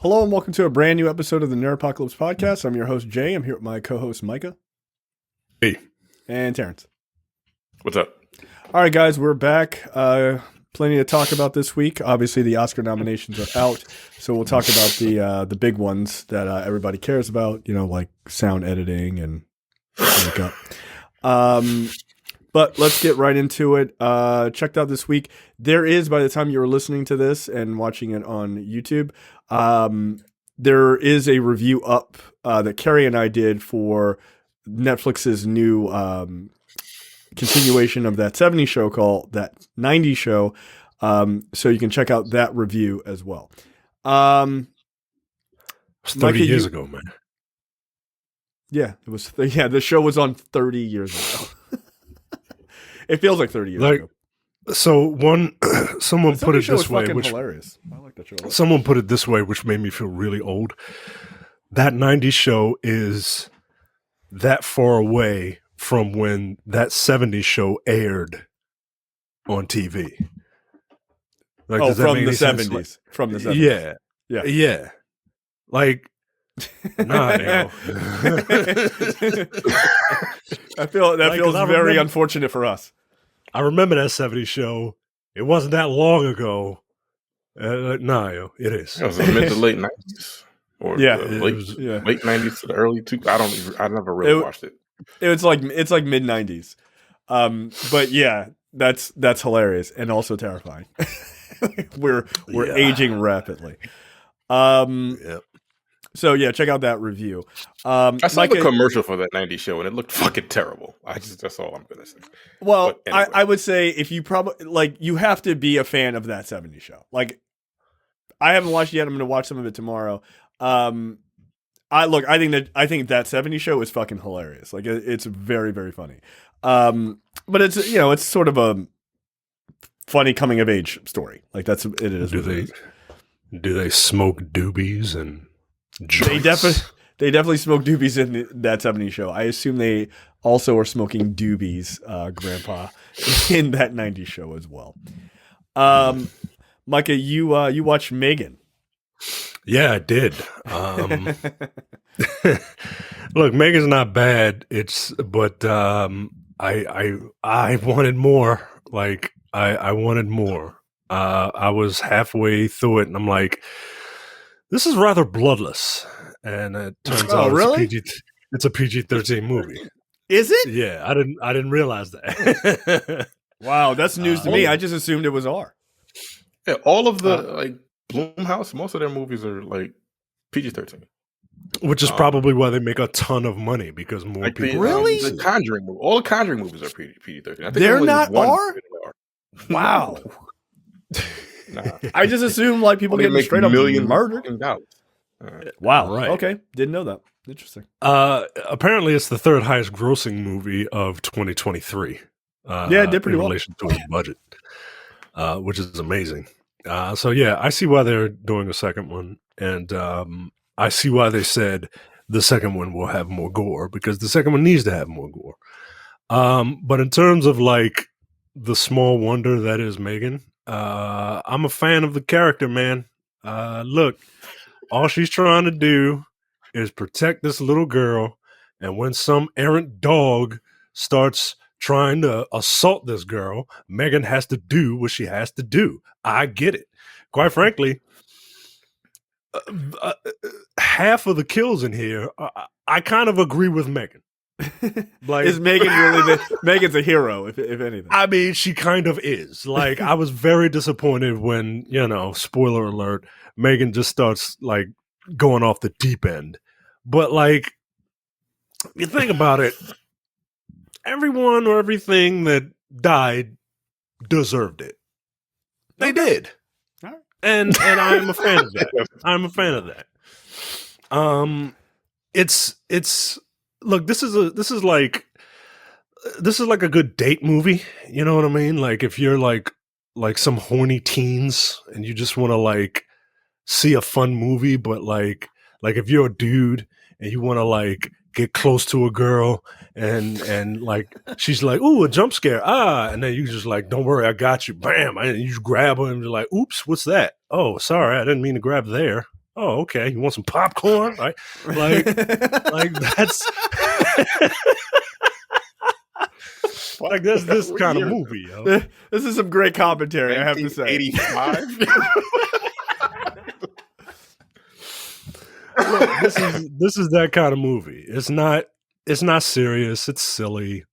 Hello and welcome to a brand new episode of the Nerdpocalypse Podcast. I'm your host, Jay. I'm here with my co-host, Micah. Hey. And Terrence. What's up? All right, guys, we're back. Plenty to talk about this week. Obviously, the Oscar nominations are out, so we'll talk about the big ones that everybody cares about, you know, like sound editing and makeup. But let's get right into it. Checked out this week. There is, by the time you were listening to this and watching it on YouTube, there is a review up that Carrie and I did for Netflix's new continuation of that 70s show called That 90s Show. So you can check out that review as well. It was 30 years ago, man. Yeah, it was. Yeah, the show was on 30 years ago. It feels like 30 years ago. So someone put it this way, which hilarious. I like that show. Someone put it this way, which made me feel really old. That 90s show is that far away from when that 70s show aired on TV. Like, from the 70s. Like, from the 70s. Yeah. Like, nah, that feels very unfortunate for us. I remember that 70s show. It wasn't that long ago. It is. It was in mid to late 90s. Or late 90s to the early 2000s. I never really watched it. It's like mid 90s. But yeah, that's hilarious and also terrifying. we're aging rapidly. Yep. So yeah, check out that review. I saw the commercial for that 90s show and it looked fucking terrible. That's all I'm gonna say. Well, anyway. I would say if you probably you have to be a fan of that 70s show. Like, I haven't watched it yet. I'm gonna watch some of it tomorrow. I think that 70s show is fucking hilarious. Like, it's very, very funny. But it's it's sort of a funny coming of age story. Like, it is. Do they smoke doobies and joints? They definitely smoke doobies in that 70s show. I assume they also are smoking doobies, Grandpa, in that 90s show as well. Micah, you watched Megan. Yeah, I did. Look, Megan's not bad. But I wanted more. Like, I wanted more. I was halfway through it, and I'm like, this is rather bloodless. And it turns out it's a PG-13 movie. Is it? Yeah, I didn't realize that. Wow, that's news to me. I just assumed it was R. Yeah, all of the Blumhouse, most of their movies are like PG-13. Which is probably why they make a ton of money, because more people. Really? The Conjuring movie, all the Conjuring movies are PG-13. They're not R? Wow. Nah. I just assume people get straight up murdered. Wow. Right. Okay. Didn't know that. Interesting. Apparently, it's the third highest grossing movie of 2023. Yeah, it did pretty well in relation to its budget, which is amazing. So yeah, I see why they're doing a second one, and I see why they said the second one will have more gore, because the second one needs to have more gore. But in terms of the small wonder that is Megan, I'm a fan of the character, man. Look, all she's trying to do is protect this little girl, and when some errant dog starts trying to assault this girl, Megan has to do what she has to do. I get it. Quite frankly, half of the kills in here, I kind of agree with Megan. Is Megan really Megan's a hero, if anything? I mean, she kind of is. I was very disappointed when, spoiler alert, Megan just starts going off the deep end. But you think about it, everyone or everything that died deserved it. They did. All right. And I'm a fan of that. I'm a fan of that. It's look, this is like a good date movie. You know what I mean? If you're like some horny teens and you just want to see a fun movie, but if you're a dude and you want to get close to a girl and she's like, ooh, a jump scare. And then you just don't worry, I got you. Bam. And you just grab her and you're like, oops, what's that? Oh, sorry, I didn't mean to grab there. oh, okay, you want some popcorn? Like that's like that's this kind of movie, yo. This is some great commentary, I have to say. 85. Look, this is that kind of movie. It's not serious. It's silly.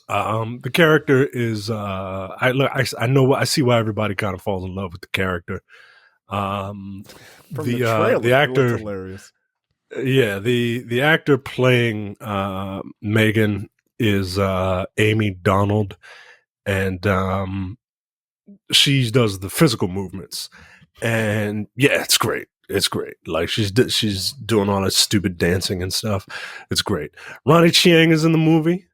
The character is I see why everybody kind of falls in love with the character. The actor, hilarious. Yeah, the actor playing Megan is Amy Donald, and she does the physical movements, and yeah, it's great. It's great. Like she's doing all that stupid dancing and stuff. It's great. Ronnie Chiang is in the movie,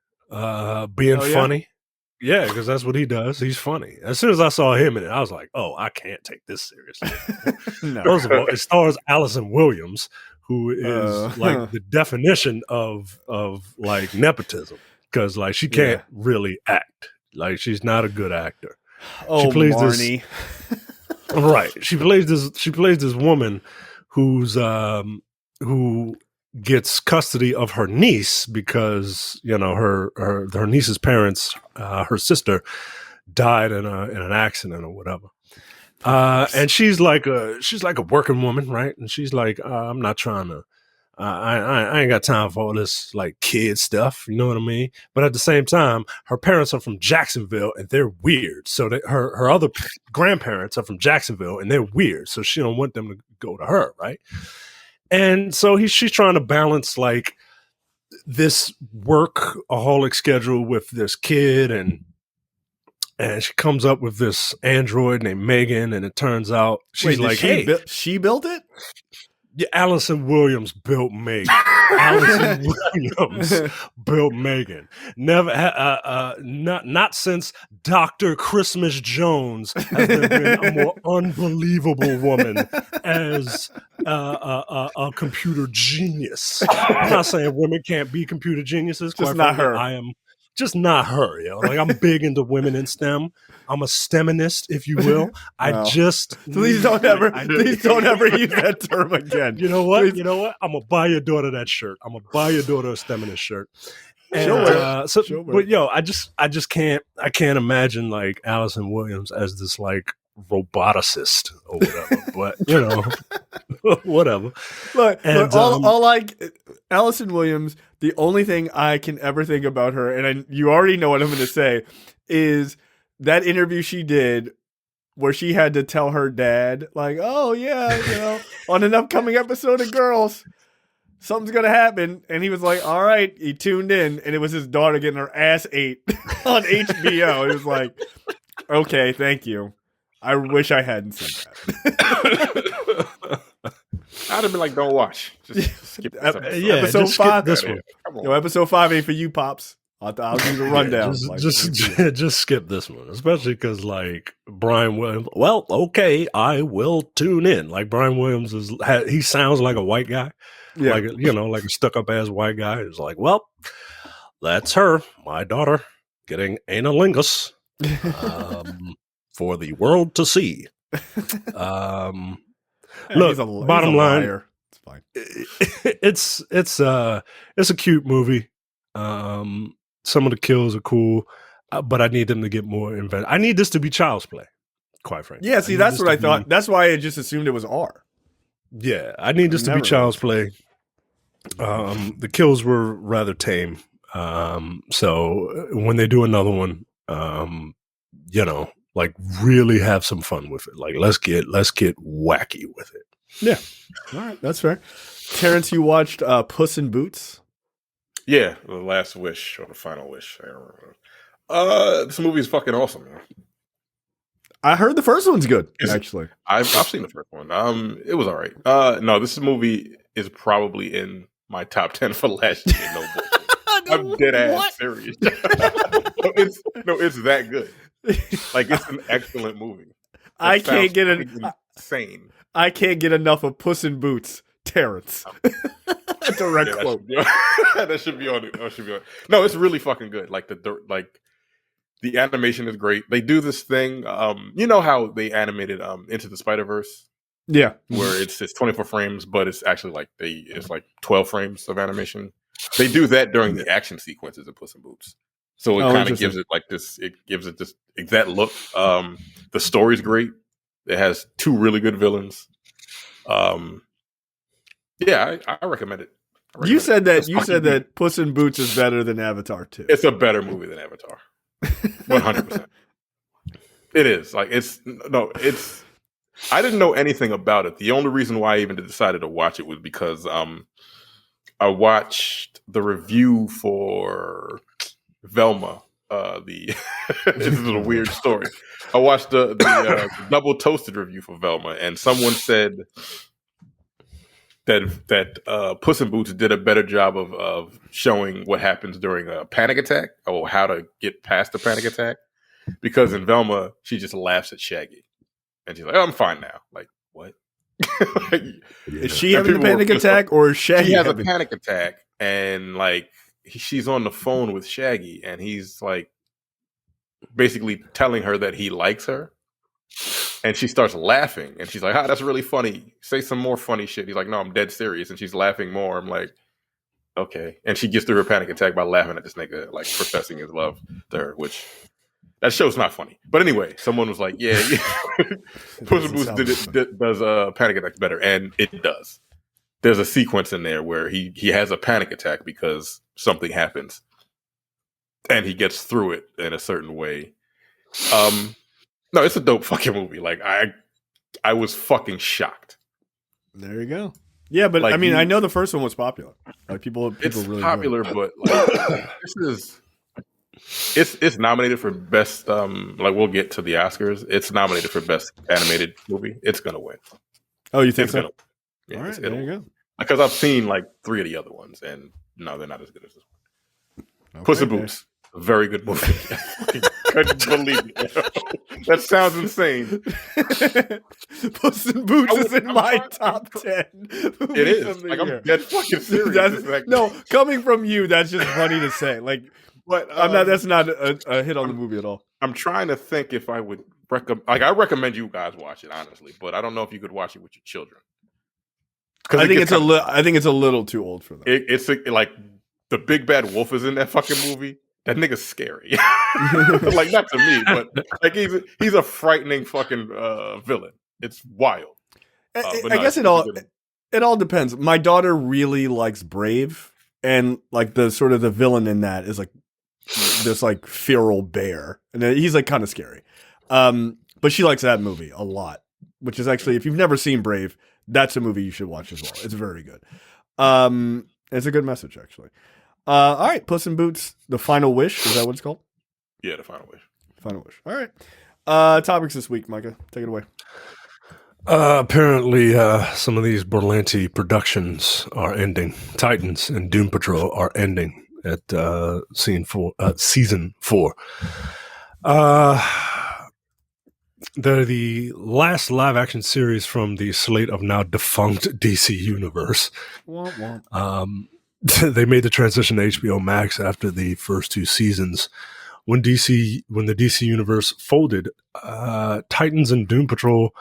being funny. Yeah, because that's what he does. He's funny. As soon as I saw him in it, I was like, "Oh, I can't take this seriously." No. First of all, it stars Allison Williams, who is like the definition of like nepotism, because like she can't really act. Like she's not a good actor. Oh, she plays Marnie. Right. She plays this woman who gets custody of her niece because, you know, her niece's parents, her sister died in an accident or whatever. And she's like a working woman, right? And she's like, I'm not trying to I ain't got time for all this like kid stuff, you know what I mean? But at the same time, her parents are from Jacksonville and they're weird. So her other grandparents are from Jacksonville and they're weird. So she don't want them to go to her, right? And so she's trying to balance like this workaholic schedule with this kid, and she comes up with this android named Megan, and it turns out she's she built it? Yeah, Allison Williams built Megan. Allison Williams built Megan. Never, not since Dr. Christmas Jones has there been a more unbelievable woman as a computer genius. I'm not saying women can't be computer geniuses. Just not her. I am just not her. Yo, like I'm big into women in STEM. I'm a STEMinist, if you will. Please don't ever use that term again. You know what? Please. You know what? I'm gonna buy your daughter that shirt. I'm gonna buy your daughter a STEMinist shirt. And, but yo, I just can't imagine like Allison Williams as this like roboticist or whatever. But you know, whatever. Look, Allison Williams. The only thing I can ever think about her, and you already know what I'm going to say, is that interview she did where she had to tell her dad, like, oh, yeah, you know, on an upcoming episode of Girls, something's going to happen. And he was like, all right. He tuned in, and it was his daughter getting her ass ate on HBO. He was like, okay, thank you. I wish I hadn't seen that. I'd have been like, don't watch. Just skip this episode. Yeah, episode 5. This one. Yo, episode 5 ain't for you, Pops. I'll do the rundown. Just skip this one, especially because like Brian Williams. Well, okay, I will tune in. Like Brian Williams he sounds like a white guy, like like a stuck-up ass white guy. He's like, well, that's her, my daughter, getting analingus for the world to see. Look, bottom line, it's fine. It's a cute movie. Some of the kills are cool, but I need them to get more inventive. I need this to be Child's Play, quite frankly. Yeah, see, that's what I thought. That's why I just assumed it was R. Yeah, I need this to be Child's Play. The kills were rather tame. So when they do another one, like really have some fun with it. Like let's get wacky with it. Yeah. All right, that's fair. Terrence, you watched Puss in Boots? Yeah, The Last Wish or The Final Wish. I don't remember. This movie is fucking awesome, man. I heard the first one's good, actually. I've seen the first one. It was all right. No, this movie is probably in my top 10 for last year. No bullshit. I'm dead ass serious. It's that good. Like it's an excellent movie. I can't get insane. I can't get enough of Puss in Boots, Terrence. Direct quote. That should be on it. No, it's really fucking good. Like the animation is great. They do this thing. You know how they animated Into the Spider-Verse? Yeah, where it's 24 frames, but it's actually like it's like 12 frames of animation. They do that during the action sequences of Puss in Boots, so it kind of gives it like this. It gives it this that look. The story's great. It has 2 really good villains. Yeah, I recommend it. You said that Puss in Boots is better than Avatar 2. It's a better movie than Avatar. 100%. It is. Like it's. I didn't know anything about it. The only reason why I even decided to watch it was because I watched the review for Velma. This is a weird story. I watched the double toasted review for Velma, and someone said that Puss in Boots did a better job of showing what happens during a panic attack or how to get past the panic attack. Because in Velma, she just laughs at Shaggy, and she's like, "Oh, I'm fine now." Like, what? Like, is she having a panic attack, or is Shaggy? She has a panic attack, and like she's on the phone with Shaggy, and he's like basically telling her that he likes her, and she starts laughing, and she's like, "Ah, that's really funny. Say some more funny shit." He's like, "No, I'm dead serious," and she's laughing more. I'm like, okay, and she gets through her panic attack by laughing at this nigga, like professing his love to her, which. That show's not funny. But anyway, someone was like, yeah. Puss in Boots does panic attack better. And it does. There's a sequence in there where he has a panic attack because something happens. And he gets through it in a certain way. No, it's a dope fucking movie. Like, I was fucking shocked. There you go. Yeah, but like, I mean, I know the first one was popular. Like people it's really popular, but like, this is... It's nominated for best. Like we'll get to the Oscars. It's nominated for best animated movie. It's gonna win. Oh, you think so? Yeah, all right, there you go. Because I've seen like 3 of the other ones, and no, they're not as good as this one. Okay, Puss in Boots, a very good movie. Couldn't believe it. That sounds insane. Puss in Boots is in my top 10. It is. Like I'm dead fucking serious. No, coming from you, that's just funny to say. Like. But I'm not. That's not a hit on the movie at all. I'm trying to think if I would recommend. Like I recommend you guys watch it honestly, but I don't know if you could watch it with your children. I think it's a little too old for them. It's like the big bad wolf is in that fucking movie. That nigga's scary. Like not to me, but like he's a frightening fucking villain. It's wild. I guess it all depends. My daughter really likes Brave, and like the sort of the villain in that is like. This like feral bear, and he's like kind of scary, but she likes that movie a lot. Which is actually, if you've never seen Brave, that's a movie you should watch as well. It's very good. It's a good message actually. All right, Puss in Boots: The Final Wish, is that what it's called? Yeah, The Final Wish. Final Wish. All right. Topics this week, Micah. Take it away. Apparently, some of these Berlanti productions are ending. Titans and Doom Patrol are ending. At season 4. They're the last live action series from the slate of now defunct DC Universe. They made the transition to HBO Max after the first 2 seasons. When the DC Universe folded, Titans and Doom Patrol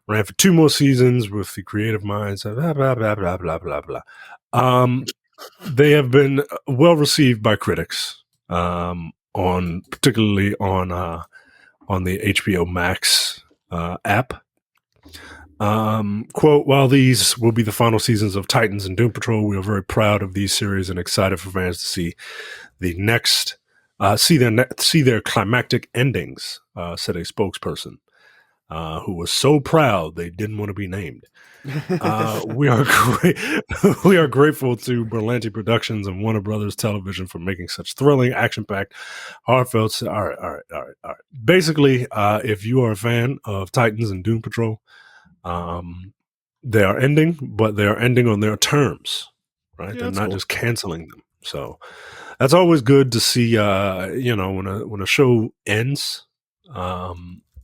ran for 2 more seasons with the creative minds of blah blah blah blah blah blah blah. They have been well received by critics, particularly on the HBO Max app. Quote, while these will be the final seasons of Titans and Doom Patrol, we are very proud of these series and excited for fans to see the next, see their climactic endings, said a spokesperson. Who was so proud they didn't want to be named. We are grateful to Berlanti Productions and Warner Brothers Television for making such thrilling, action-packed, heartfelt. All right. Basically, if you are a fan of Titans and Doom Patrol, they are ending, but they are ending on their terms, right? Yeah, they're not just canceling them. So that's always good to see. When a show ends,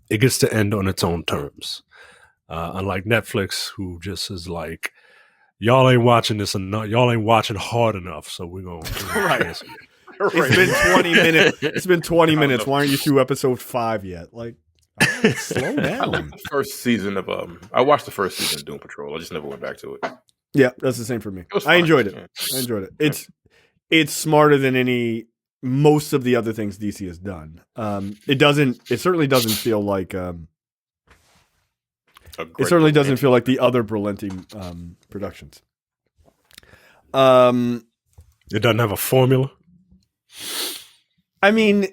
it gets to end on its own terms. Unlike Netflix, who just is like, y'all ain't watching this enough. Y'all ain't watching hard enough. So we're going to cancel it. It's been 20 minutes. It's been 20 minutes. Why aren't you through episode 5 yet? Like, Slow down. First season of I watched the first season of Doom Patrol. I just never went back to it. Yeah, that's the same for me. was I fine. enjoyed it. Yeah. I enjoyed it. It's smarter than most of the other things DC has done. It certainly doesn't feel like the other Berlanti productions. It doesn't have a formula. I mean,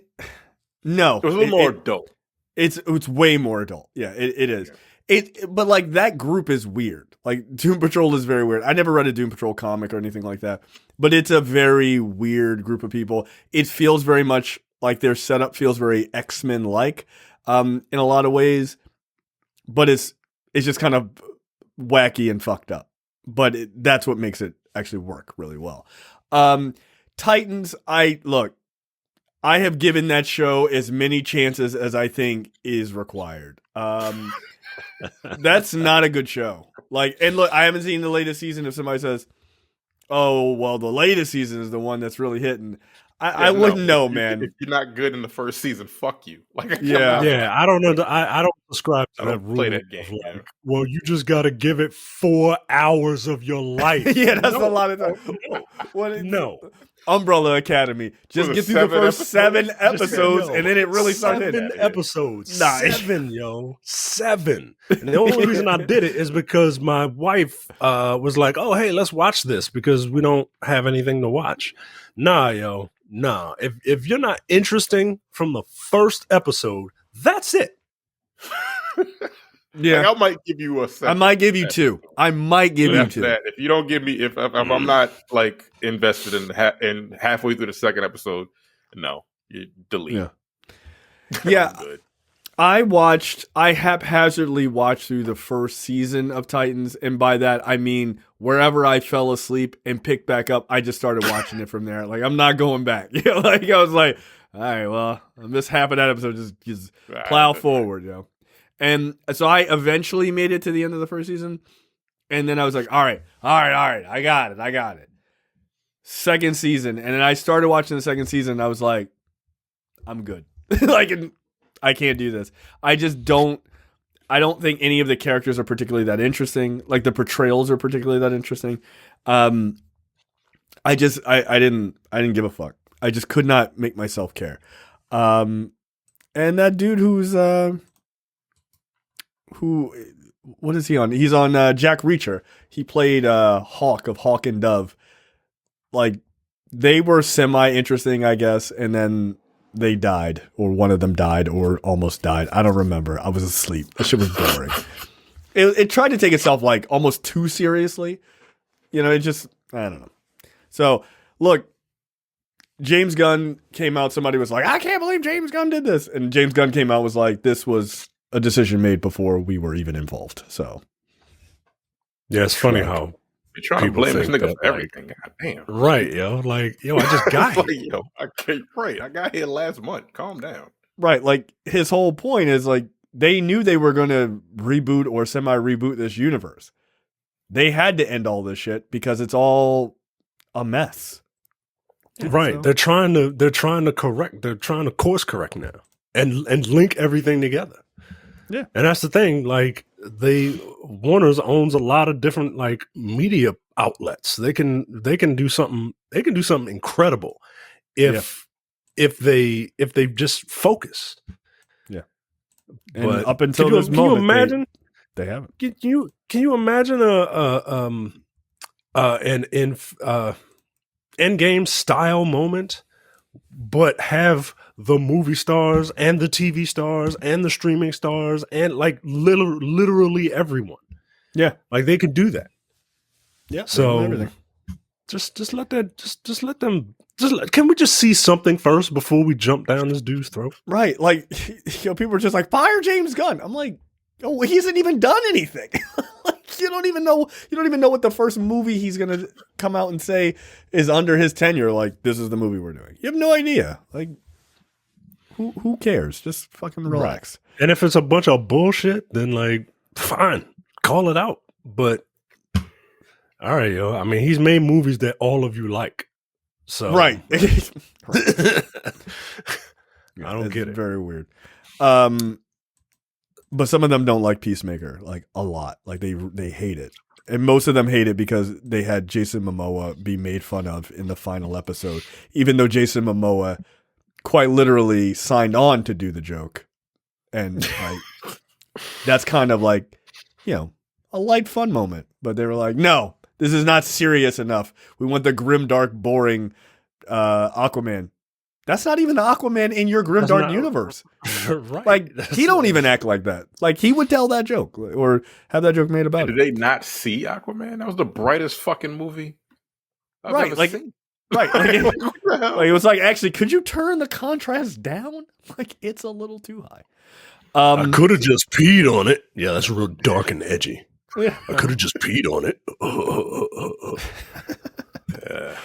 no. It was a little more adult. It's way more adult. Yeah, it is. Yeah. But like that group is weird. Like Doom Patrol is very weird. I never read a Doom Patrol comic or anything like that, but it's a very weird group of people. It feels very much like their setup feels very X-Men like in a lot of ways, but it's just kind of wacky and fucked up. But that's what makes it actually work really well. Titans, I have given that show as many chances as I think is required. That's not a good show. Like, and look, I haven't seen the latest season. If somebody says, "Oh, well, the latest season is the one that's really hitting," I wouldn't know, man. If you're not good in the first season, fuck you. Like, I don't know. I don't subscribe to that rule. Play that game. Like, well, you just got to give it 4 hours of your life. Yeah, that's a lot of time. No. Umbrella Academy. Just get through the first 7 episodes, and then it really started. 7 episodes. Nice. 7, yo. 7. And the only reason I did it is because my wife was like, "Oh, hey, let's watch this because we don't have anything to watch." Nah, yo. Nah. If you're not interesting from the first episode, that's it. Yeah, like, I might give you a second. I might give you 2. I might give you 2. That. If you don't give me, if I'm not like invested in halfway through the second episode, no, you delete. Yeah, yeah. I haphazardly watched through the first season of Titans, and by that I mean wherever I fell asleep and picked back up, I just started watching it from there. Like, I'm not going back. You know, like I was like, all right, well, I missed half of that episode. Just plow forward, you know. And so I eventually made it to the end of the first season, and then I was like, all right, I got it. Second season, and then I started watching the second season, and I was like, I'm good. Like, I can't do this. I don't think any of the characters are particularly that interesting. Like, the portrayals are particularly that interesting. I didn't give a fuck. I just could not make myself care. And that dude what is he on? He's on Jack Reacher. He played Hawk of Hawk and Dove. Like, they were semi-interesting, I guess, and then they died, or one of them died, or almost died. I don't remember. I was asleep. That shit was boring. It tried to take itself like almost too seriously. You know, it just, I don't know. So, look, James Gunn came out. Somebody was like, I can't believe James Gunn did this. And James Gunn came out was like, this was a decision made before we were even involved. So, yeah, it's funny how you're trying to blame this nigga for everything. God damn. Right, yo. Like, yo, I just got like, yo, I got here last month. Calm down. Right. Like, his whole point is like, they knew they were going to reboot or semi-reboot this universe. They had to end all this shit because it's all a mess. Right. So. They're trying to course correct now and link everything together. Yeah. And that's the thing, like, Warner's owns a lot of different like media outlets. They can do something incredible if they just focus. Yeah. And but up until this moment, can you imagine they haven't. Can you imagine an Endgame style moment, but have the movie stars and the TV stars and the streaming stars and like literally everyone. Yeah, like they could do that. Yeah. So just let them. Can we just see something first before we jump down this dude's throat? Right. Like, you know, people are just like, fire James Gunn. I'm like, oh, he hasn't even done anything. Like, you don't even know what the first movie he's gonna come out and say is under his tenure. Like, this is the movie we're doing. You have no idea. Like, who cares? Just fucking relax. Right. And if it's a bunch of bullshit, then like, fine, call it out. But all right, yo. I mean, he's made movies that all of you like. So right. I don't get it. Very weird. But some of them don't like Peacemaker, like a lot. Like they hate it. And most of them hate it because they had Jason Momoa be made fun of in the final episode, even though Jason Momoa quite literally signed on to do the joke. And like, that's kind of like, you know, a light fun moment. But they were like, no, this is not serious enough. We want the grimdark, boring Aquaman. That's not even the Aquaman in your grimdark universe. Right. Like, he don't even act like that. Like, he would tell that joke or have that joke made about Did they not see Aquaman? That was the brightest fucking movie I've Right, ever like- seen. Right. Like, it was like, actually, could you turn the contrast down? Like, it's a little too high. I could have just peed on it. Yeah, that's real dark and edgy. Yeah. I could have just peed on it. Yeah.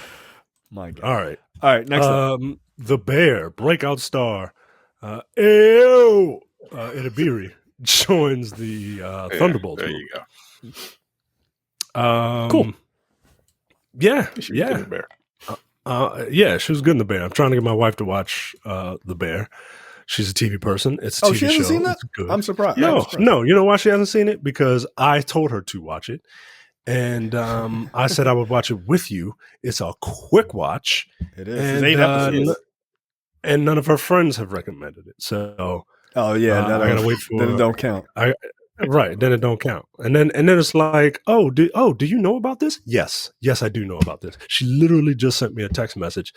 My God. All right. All right, next up. The Bear, breakout star, Ayo Edibere joins the Thunderbolts. There movie. you go. Cool. Yeah, She was good in the Bear. yeah, she was good in The Bear. I'm trying to get my wife to watch The Bear. She's a TV person. It's a TV She hasn't show. seen that? It's good. I'm surprised. No. You know why she hasn't seen it? Because I told her to watch it. And I said I would watch it with you. It's a quick watch. It is. And, It's 8 episodes. and none of her friends have recommended it. So Oh, yeah. I gotta wait for Then it don't count. Right, then it don't count. And then it's like, do you know about this? Yes, I do know about this. She literally just sent me a text message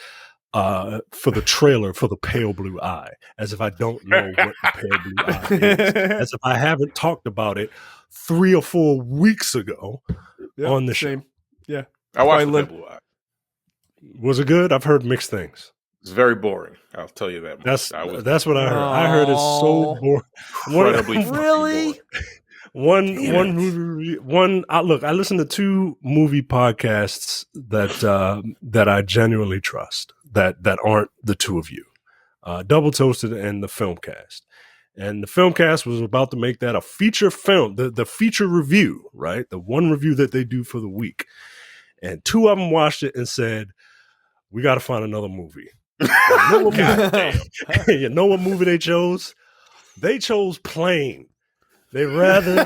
for the trailer for the Pale Blue Eye, as if I don't know what the Pale Blue Eye is, as if I haven't talked about it 3 or 4 weeks ago on the show. Yeah. I watched Probably the Blue Eye. Was it good? I've heard mixed things. It's very boring. I'll tell you that much. That's what I heard. I heard it's so boring. Incredibly fucking Really? boring. I listen to 2 movie podcasts that I genuinely trust that aren't the 2 of you, Double Toasted and the Filmcast. And the Filmcast was about to make that a feature film, the feature review, right? The one review that they do for the week. And 2 of them watched it and said, we got to find another movie. You know what movie they chose? They chose Plane. They rather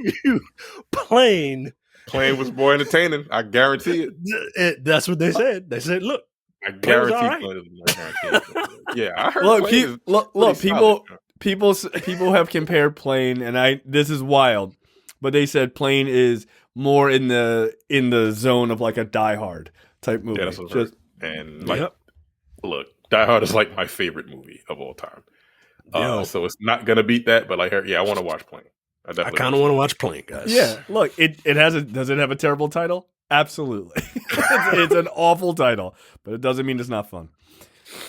review Plane. Plane was more entertaining. I guarantee it. That's what they said. They said, look, I guarantee all right. Plane is more entertaining. Yeah, I heard. Look, Plane is look, pretty solid. people have compared Plane, and this is wild, but they said Plane is more in the zone of like a Die Hard type movie. Yeah, that's what I heard. And like, Yep. look, Die Hard is like my favorite movie of all time. So it's not gonna beat that, but like, I want to watch Plane. I kind of want to watch Plane, guys. Yeah, look, it does it have a terrible title? Absolutely. it's an awful title, but it doesn't mean it's not fun.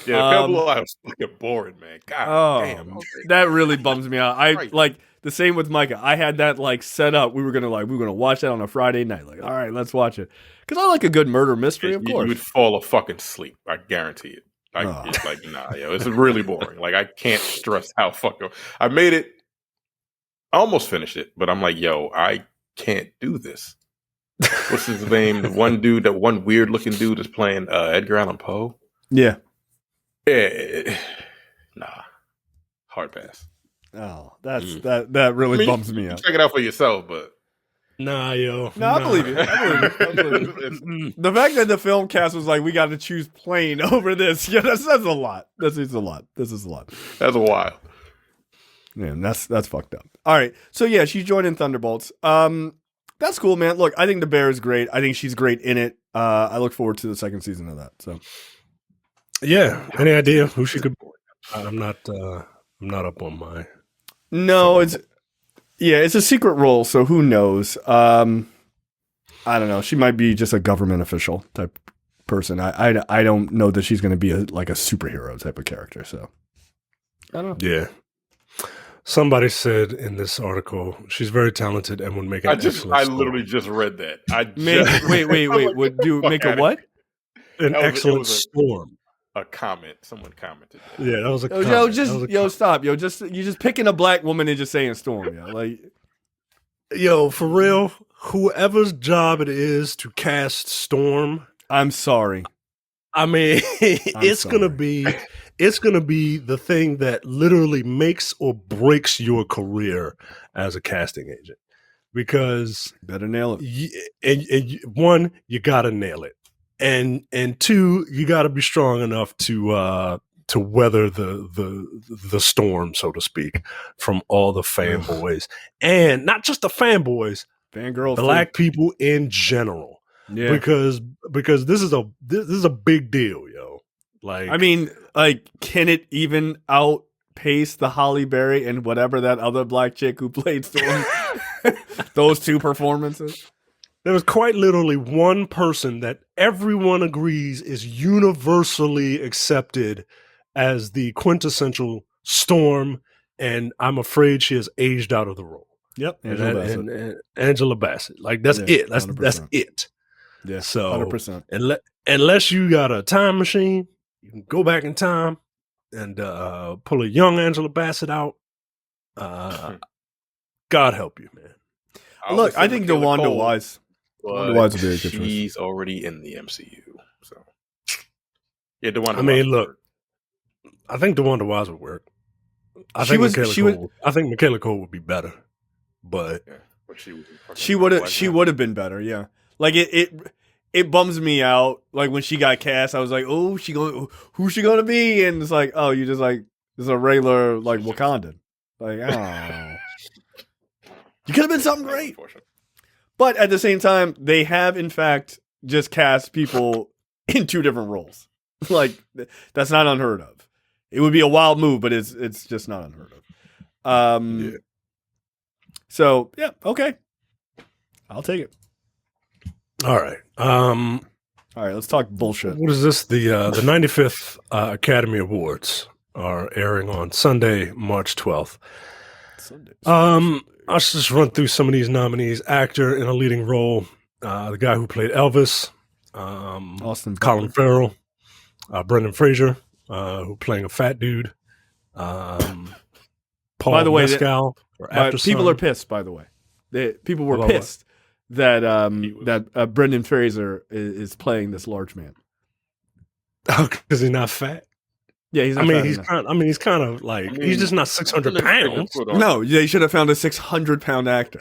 Yeah, Pale Blue Eye was fucking boring, man. God damn. That really bums me out. I Right. like the same with Micah. I had that like set up. We were gonna watch that on a Friday night. Like, all right, let's watch it because I like a good murder mystery, of course. You would fall a fucking sleep. I guarantee it. It's like, nah, yo, it's really boring. Like, I can't stress how fucking. I made it. I almost finished it, but I'm like, yo, I can't do this. What's his name? The one dude, that one weird looking dude is playing Edgar Allan Poe. Yeah. Nah. Hard pass. Oh, that really bums me out. Check it out for yourself, but Nah, yo. No, I believe you. I believe you. The fact that the film cast was like, we got to choose Plane over this. Yeah, that says a lot. This is a lot. That's wild. Man, that's fucked up. All right. So yeah, she's joining Thunderbolts. That's cool, man. Look, I think the Bear is great. I think she's great in it. I look forward to the second season of that. So Yeah. Any idea who she could? I'm not up on my. no, it's a secret role. So who knows? I don't know. She might be just a government official type person. I don't know that she's going to be like a superhero type of character. So I don't know. Yeah. Somebody said in this article she's very talented and would make an excellent. I literally just read that. Wait. Would do make a what? An excellent storm. A comment. Someone commented that. Yeah, that was a comment. Stop. You're just picking a black woman and just saying storm. Yeah, like Yo, for real, whoever's job it is to cast Storm, I'm sorry. I mean, it's sorry. gonna be it's going to be the thing that literally makes or breaks your career as a casting agent. Because better nail it. One, you got to nail it. And two, you got to be strong enough to weather the storm, so to speak, from all the fanboys, and not just the fanboys, fangirls, black people in general. Yeah, because this is a big deal, yo. Like, I mean, like, can it even outpace the Halle Berry and whatever that other black chick who played Storm? Those two performances. There was quite literally one person that everyone agrees is universally accepted as the quintessential Storm, and I'm afraid she has aged out of the role. Yep, and Angela Bassett. Like, that's it. That's it. Yeah, so 100%. Unless you got a time machine, you can go back in time and pull a young Angela Bassett out. God help you, man. Look, I think DeWanda Wise. DeWanda Wise would be a good choice. She's already in the MCU, so yeah, DeWanda. I mean, look, I think DeWanda Wise would work. I think Michaela Cole would be better, but she would have been better. Yeah, like it bums me out. Like when she got cast, I was like, oh, who's she gonna be? And it's like, oh, you just like this a regular like Wakandan. Like, oh. You could have been something great. But at the same time, they have, in fact, just cast people in two different roles. Like, that's not unheard of. It would be a wild move, but it's just not unheard of. So, yeah, okay. I'll take it. All right. All right, let's talk bullshit. What is this? The 95th Academy Awards are airing on Sunday, March 12th. I'll just run through some of these nominees. Actor in a leading role, the guy who played Elvis, Colin Farrell, Brendan Fraser, who playing a fat dude, Paul by the way, Mescal. People are pissed, by the way. People were pissed that Brendan Fraser is playing this large man. Oh, because he's not fat? Yeah, he's kind of like, he's just not 600 pounds. No, they should have found a 600-pound actor.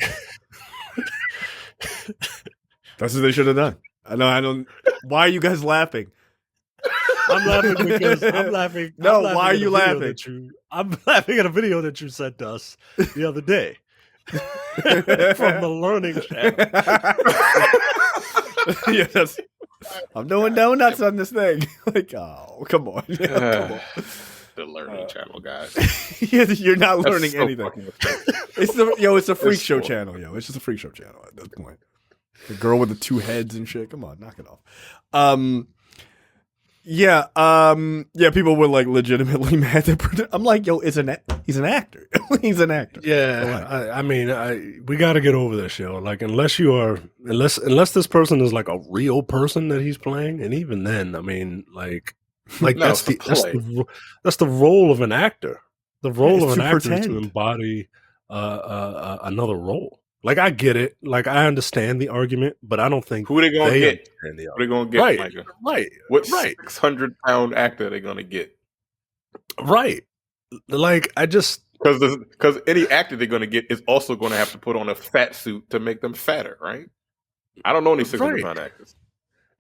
That's what they should have done. I don't. Why are you guys laughing? I'm laughing because I'm laughing. No, why are you laughing? I'm laughing at a video that you sent us the other day from the Learning Channel. Yes. I'm doing donuts on this thing. Like, oh, come on. Come on. The Learning Channel, guys. You're not learning anything. It's a freak show channel, yo. It's just a freak show channel at this point. The girl with the two heads and shit. Come on, knock it off. People were like legitimately mad at I'm like, yo, he's an actor. He's an actor. Yeah, I mean, we got to get over this, yo. Like, unless this person is like a real person that he's playing, and even then, I mean, like no, that's the role of an actor. The role of an actor is to embody another role. Like, I get it. Like, I understand the argument, but I don't think who they gonna get. Who they gonna get? Right, Micah? right. What 600-pound actor they gonna get? Right. Like, I just because any actor they're gonna get is also going to have to put on a fat suit to make them fatter, right? I don't know any 600-pound actors.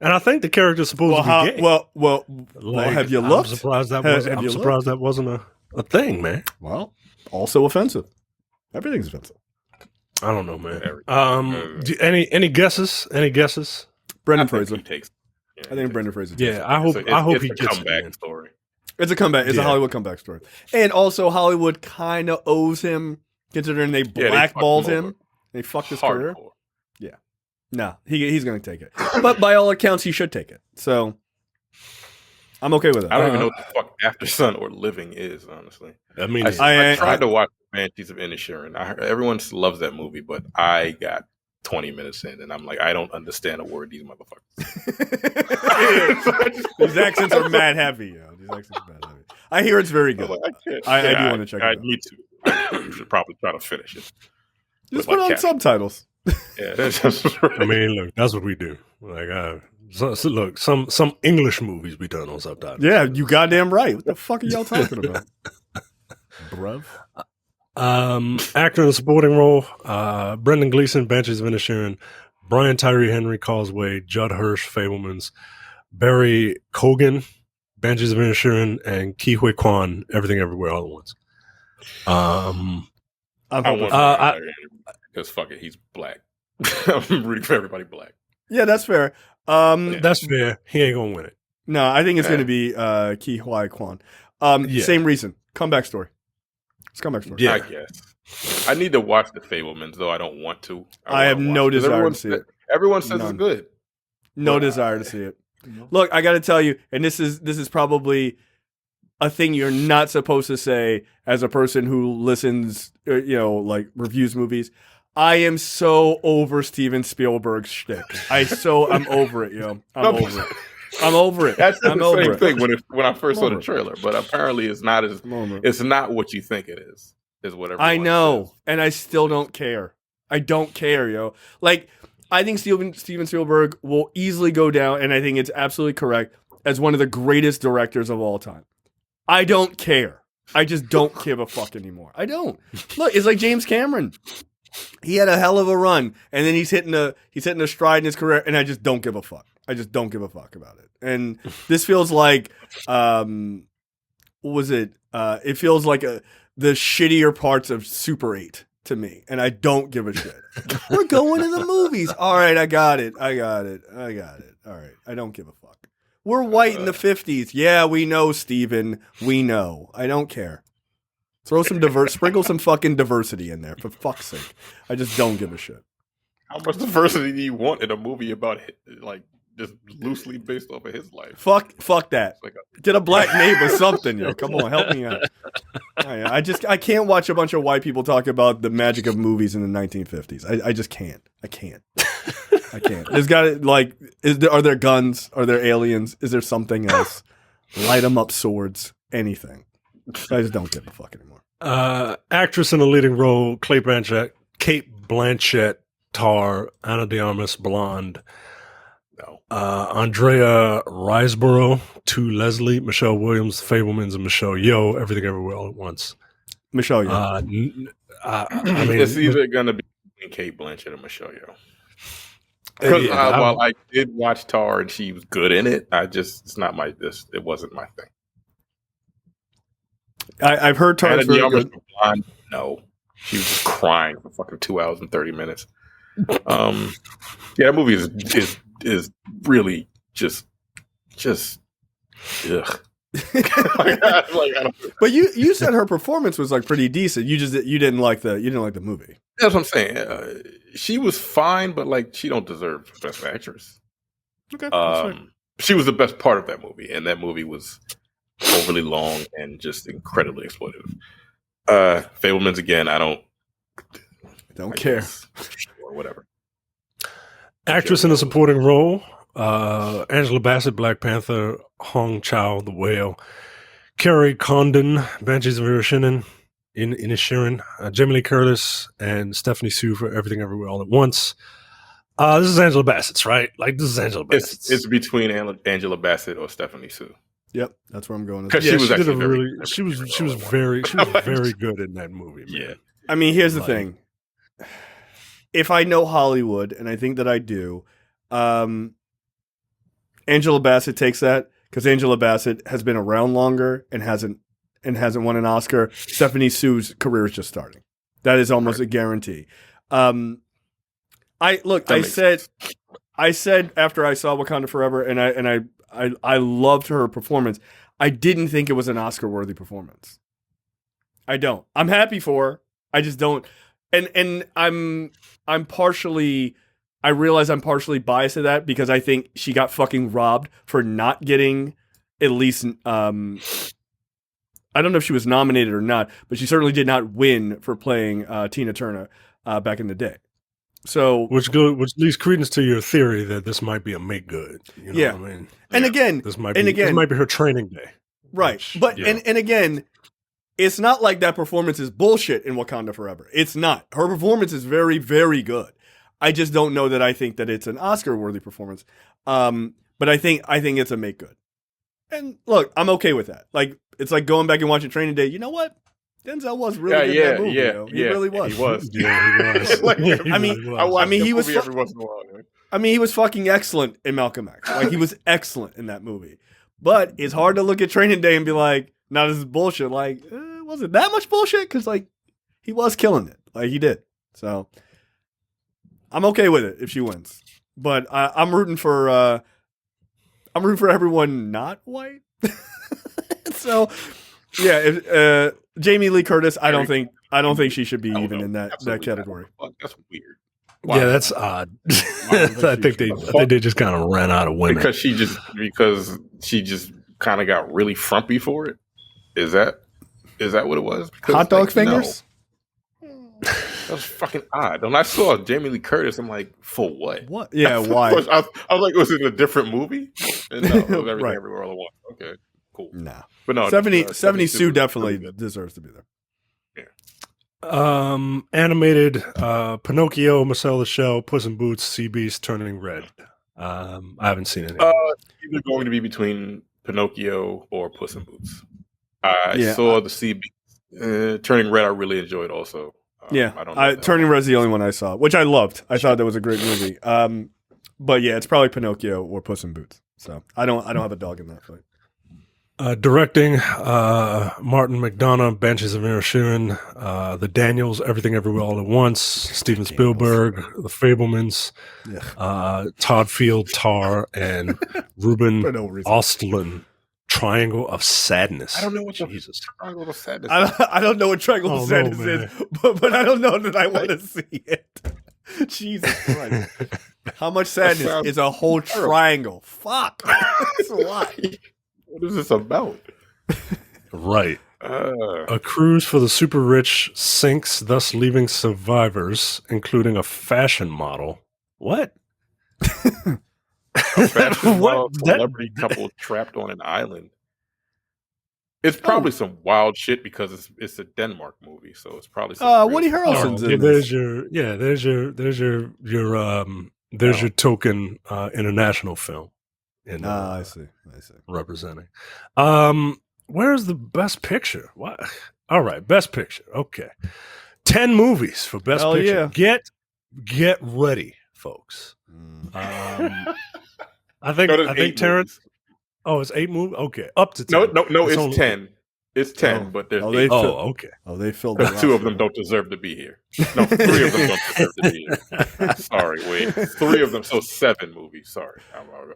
And I think the character's supposed to be gay. Well, have you looked? I'm surprised that wasn't a thing, man. Well, also offensive. Everything's offensive. I don't know, man. Any guesses? Any guesses? Brendan Fraser. I think Brendan Fraser. Yeah, I hope he gets a comeback story. It's a comeback. It's a Hollywood comeback story, and also Hollywood kind of owes him, considering they blackballed him. They fucked his career. Yeah, no, he's going to take it. But by all accounts, he should take it. So I'm okay with it. I don't even know what the fuck After Sun or Living is, honestly. I mean, I tried to watch Banshees of Inisherin. Everyone loves that movie, but I got 20 minutes in, and I'm like, I don't understand a word these motherfuckers. These accents are mad heavy, yo. These accents are mad heavy. I hear it's very good. I do want to check it out. I need to. You should probably try to finish it. Just put on subtitles. Yeah, that's just right. I mean, look, that's what we do. Like, So look, some English movies be done on subtitles. Yeah, you goddamn right. What the fuck are y'all talking about, bruv? Actor in a supporting role: Brendan Gleeson, Banshees of Inisherin; Brian Tyree Henry, Causeway; Judd Hirsch, Fablemans; Barry Cogan, Banshees of Inisherin; and Ki Hui Kwan, Everything Everywhere All at Once. I want because fuck it, he's black. I'm rooting for everybody black. Yeah, that's fair. That's fair. He ain't gonna win it. No, I think it's going to be Ki Hui Kwan. Same reason. Comeback story. It's a comeback story. Yeah, I guess. I need to watch the Fablemans, though I don't want to. I have no desire to see it. Everyone says it's good. No desire to see it. Look, I got to tell you, and this is probably a thing you're not supposed to say as a person who listens, like reviews movies. I am so over Steven Spielberg's shtick. I'm over it, yo. I'm over it. I'm over it. That's I'm the over same it. thing when I first saw the trailer, but apparently it's not what you think it is what everyone I know, says. and I still don't care. I don't care, yo. Like, I think Steven Spielberg will easily go down, and I think it's absolutely correct, as one of the greatest directors of all time. I don't care. I just don't give a fuck anymore. I don't. Look, it's like James Cameron. He had a hell of a run, and then he's hitting a stride in his career, and I just don't give a fuck. I just don't give a fuck about it. And this feels like, what was it? It feels like the shittier parts of Super 8 to me, and I don't give a shit. We're going to the movies. All right, I got it. All right, I don't give a fuck. We're white in the 50s. Yeah, we know, Steven. We know. I don't care. Throw some sprinkle some fucking diversity in there, for fuck's sake. I just don't give a shit. How much diversity do you want in a movie about, like, just loosely based off of his life? Fuck that. Get a black neighbor, something, yo. Come on, help me out. I can't watch a bunch of white people talk about the magic of movies in the 1950s. I just can't. I can't. There's got to, are there guns? Are there aliens? Is there something else? Light 'em up swords. Anything. I just don't give a fuck anymore. Actress in a leading role: Cate Blanchett, Tar; Ana de Armas, Blonde; Andrea Riseborough, To Leslie; Michelle Williams, Fablemans; and Michelle Yeoh, Everything Everywhere All at Once. Michelle Yeoh. I mean, it's either going to be Cate Blanchett or Michelle Yeoh. Because while I did watch Tar and she was good in it, it wasn't my thing. I've heard Tar is very good. Blonde, no, she was just crying for fucking 2 hours and 30 minutes. That movie is really just ugh. But you said her performance was like pretty decent. You didn't like the movie. That's what I'm saying. She was fine, but like she don't deserve Best Actress. Okay. She was the best part of that movie, and that movie was overly long and just incredibly exploitative. Fablemans again. I don't care. Or whatever. Actress in a supporting role: Angela Bassett, Black Panther; Hong Chow, The Whale; Kerry Condon, Banshees of Inisherin; Jamie Lee Curtis; and Stephanie Sue for Everything Everywhere All at Once. This is Angela Bassett's, right? Like, this is Angela Bassett's. It's between Angela Bassett or Stephanie Sue. Yep, that's where I'm going. Because she was very good in that movie. Man. Yeah, I mean, here's the thing. If I know Hollywood, and I think that I do, Angela Bassett takes that because Angela Bassett has been around longer and hasn't won an Oscar. Stephanie Sue's career is just starting. That is almost a guarantee. I said after I saw Wakanda Forever, and I loved her performance. I didn't think it was an Oscar-worthy performance. I don't. I'm happy for her. I just don't. And I'm partially. I realize I'm partially biased to that because I think she got fucking robbed for not getting at least. I don't know if she was nominated or not, but she certainly did not win for playing Tina Turner back in the day. So, which leads credence to your theory that this might be a make good. You know what I mean? And again, this might be her training day, right? But and again, it's not like that performance is bullshit in Wakanda Forever. It's not. Her performance is very, very good. I just don't know that I think that it's an Oscar-worthy performance. But I think it's a make good. And look, I'm okay with that. Like, it's like going back and watching Training Day. You know what? Denzel was really good in that movie. He really was. He was. Yeah, he was. Like, he was. every once in a while. He was fucking excellent in Malcolm X. Like, he was excellent in that movie. But it's hard to look at Training Day and be like, "No, this is bullshit." Like, was it that much bullshit? Because like, he was killing it. Like, he did. So I'm okay with it if she wins. But I'm rooting for everyone not white. So yeah, if, Jamie Lee Curtis, I don't think she should be even in that category. That's weird. Wow. Yeah, that's odd. I think they just kind of ran out of women because she just kind of got really frumpy for it. Is that what it was? Because, hot dog fingers. No. That was fucking odd. When I saw Jamie Lee Curtis, I'm like, for what? What? Yeah, why? I was like, was it a different movie? And no, it was Everything Right. Everywhere All at Once. Okay, cool. Nah. But no, 70 Sue definitely deserves to be there. Animated Pinocchio, Marcel the Shell, Puss in Boots, Sea Beast, Turning Red. I haven't seen any. Either going to be between Pinocchio or Puss in Boots. I saw the Sea Beast. Turning Red, I really enjoyed also. Turning Red's the only one I saw, which I loved. I thought that was a great movie. But yeah, it's probably Pinocchio or Puss in Boots. So I don't have a dog in that fight. Directing, Martin McDonough, Banshees of Inisherin, The Daniels, Everything Everywhere All at Once, Steven Spielberg, The Fabelmans, Todd Field, Tar, and Ruben Östlund, Triangle of Sadness. I don't know what Jesus. Triangle of Sadness. I don't know what Triangle of Sadness is, but I don't know that I want to see it. Jesus Christ. How much sadness is a whole triangle? Fuck. That's a lot. What is this about? Right. A cruise for the super rich sinks, thus leaving survivors, including a fashion model. What? A fashion model celebrity couple trapped on an island. It's probably some wild shit because it's a Denmark movie, so it's probably some Woody Harrelson's in there's this. there's your token international film. I see. Representing. Where's the best picture? What? All right, best picture. Okay. 10 movies for best picture. Yeah. Get ready, folks. I think Terrence. Oh, it's 8 movies? Okay. Up to 10. No, it's 10. It's 10, but there's 8. Okay. They filled because 2 of them don't deserve to be here. No, 3 of them don't deserve to be here. Sorry, wait. 3 of them, so 7 movies. Sorry.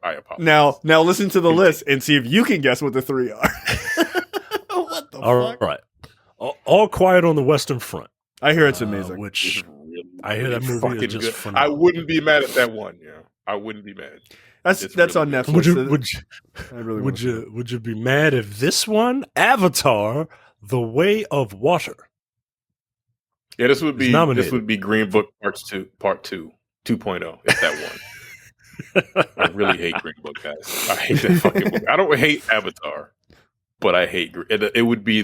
I apologize. Now listen to the list and see if you can guess what the 3 are. What the fuck? All right. All Quiet on the Western Front. I hear it's amazing. Which really, I hear that movie is just phenomenal. I wouldn't be mad at that one. Yeah, I wouldn't be mad. That's really on Netflix. Would you be mad if this one, Avatar: The Way of Water? Yeah, this would be Green Book Part 2, 2.0. If that one. I really hate Green Book, guys. I hate that fucking movie. I don't hate Avatar, but I hate it. It would be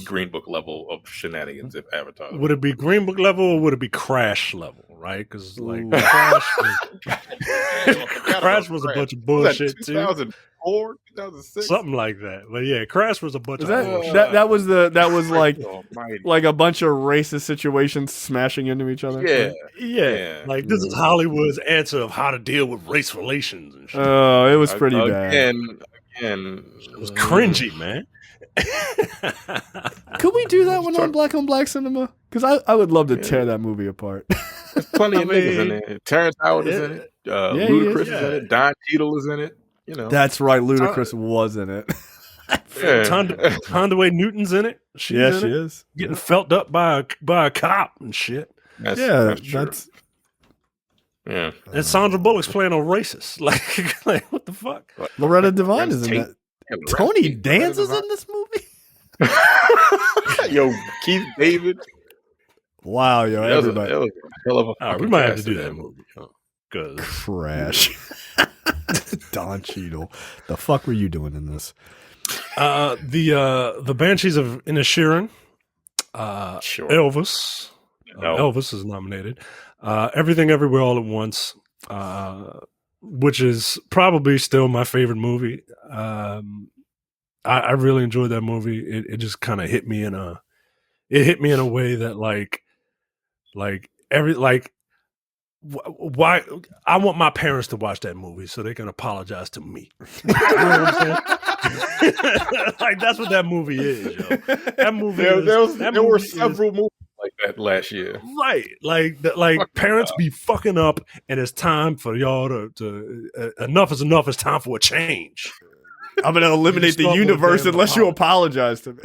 Green Book level of shenanigans if Avatar. Would it be Green Book level or would it be Crash level? Right? Because Crash was a bunch of bullshit too. 2004, 2006, something like that. But yeah, Crash was a bunch of bullshit. That was like a bunch of racist situations smashing into each other. Yeah. Like this is Hollywood's answer of how to deal with race relations and shit. Oh, it was pretty bad. Again, it was cringy, man. Could we do that one on black cinema? Because I would love to tear that movie apart. There's plenty of niggas in it. Terrence Howard is in it. Ludacris is in it. Don Cheadle is in it. You know, that's right. Ludacris was in it. Tondeway Newton's in it. She is getting felt up by a cop and shit. That's true. Yeah, and Sandra Bullock's playing a racist. Like what the fuck? Loretta Devine is in that. Tony Danza is in this movie. Yo, Keith David. Wow, yo, everybody. That was a hell of a right, we might have to do that movie. Crash. Don Cheadle. The fuck were you doing in this? The Banshees of Inisherin. Elvis. No. Elvis is nominated. Everything Everywhere All at Once, which is probably still my favorite movie. I really enjoyed that movie. It just kind of hit me in a way that why I want my parents to watch that movie so they can apologize to me. You know what I'm saying? Like that's what that movie is, yo. That movie. There were several movies like that last year, right? Like parents be fucking up, and it's time for y'all to enough is enough. It's time for a change. I'm going to eliminate the universe unless you apologize to me.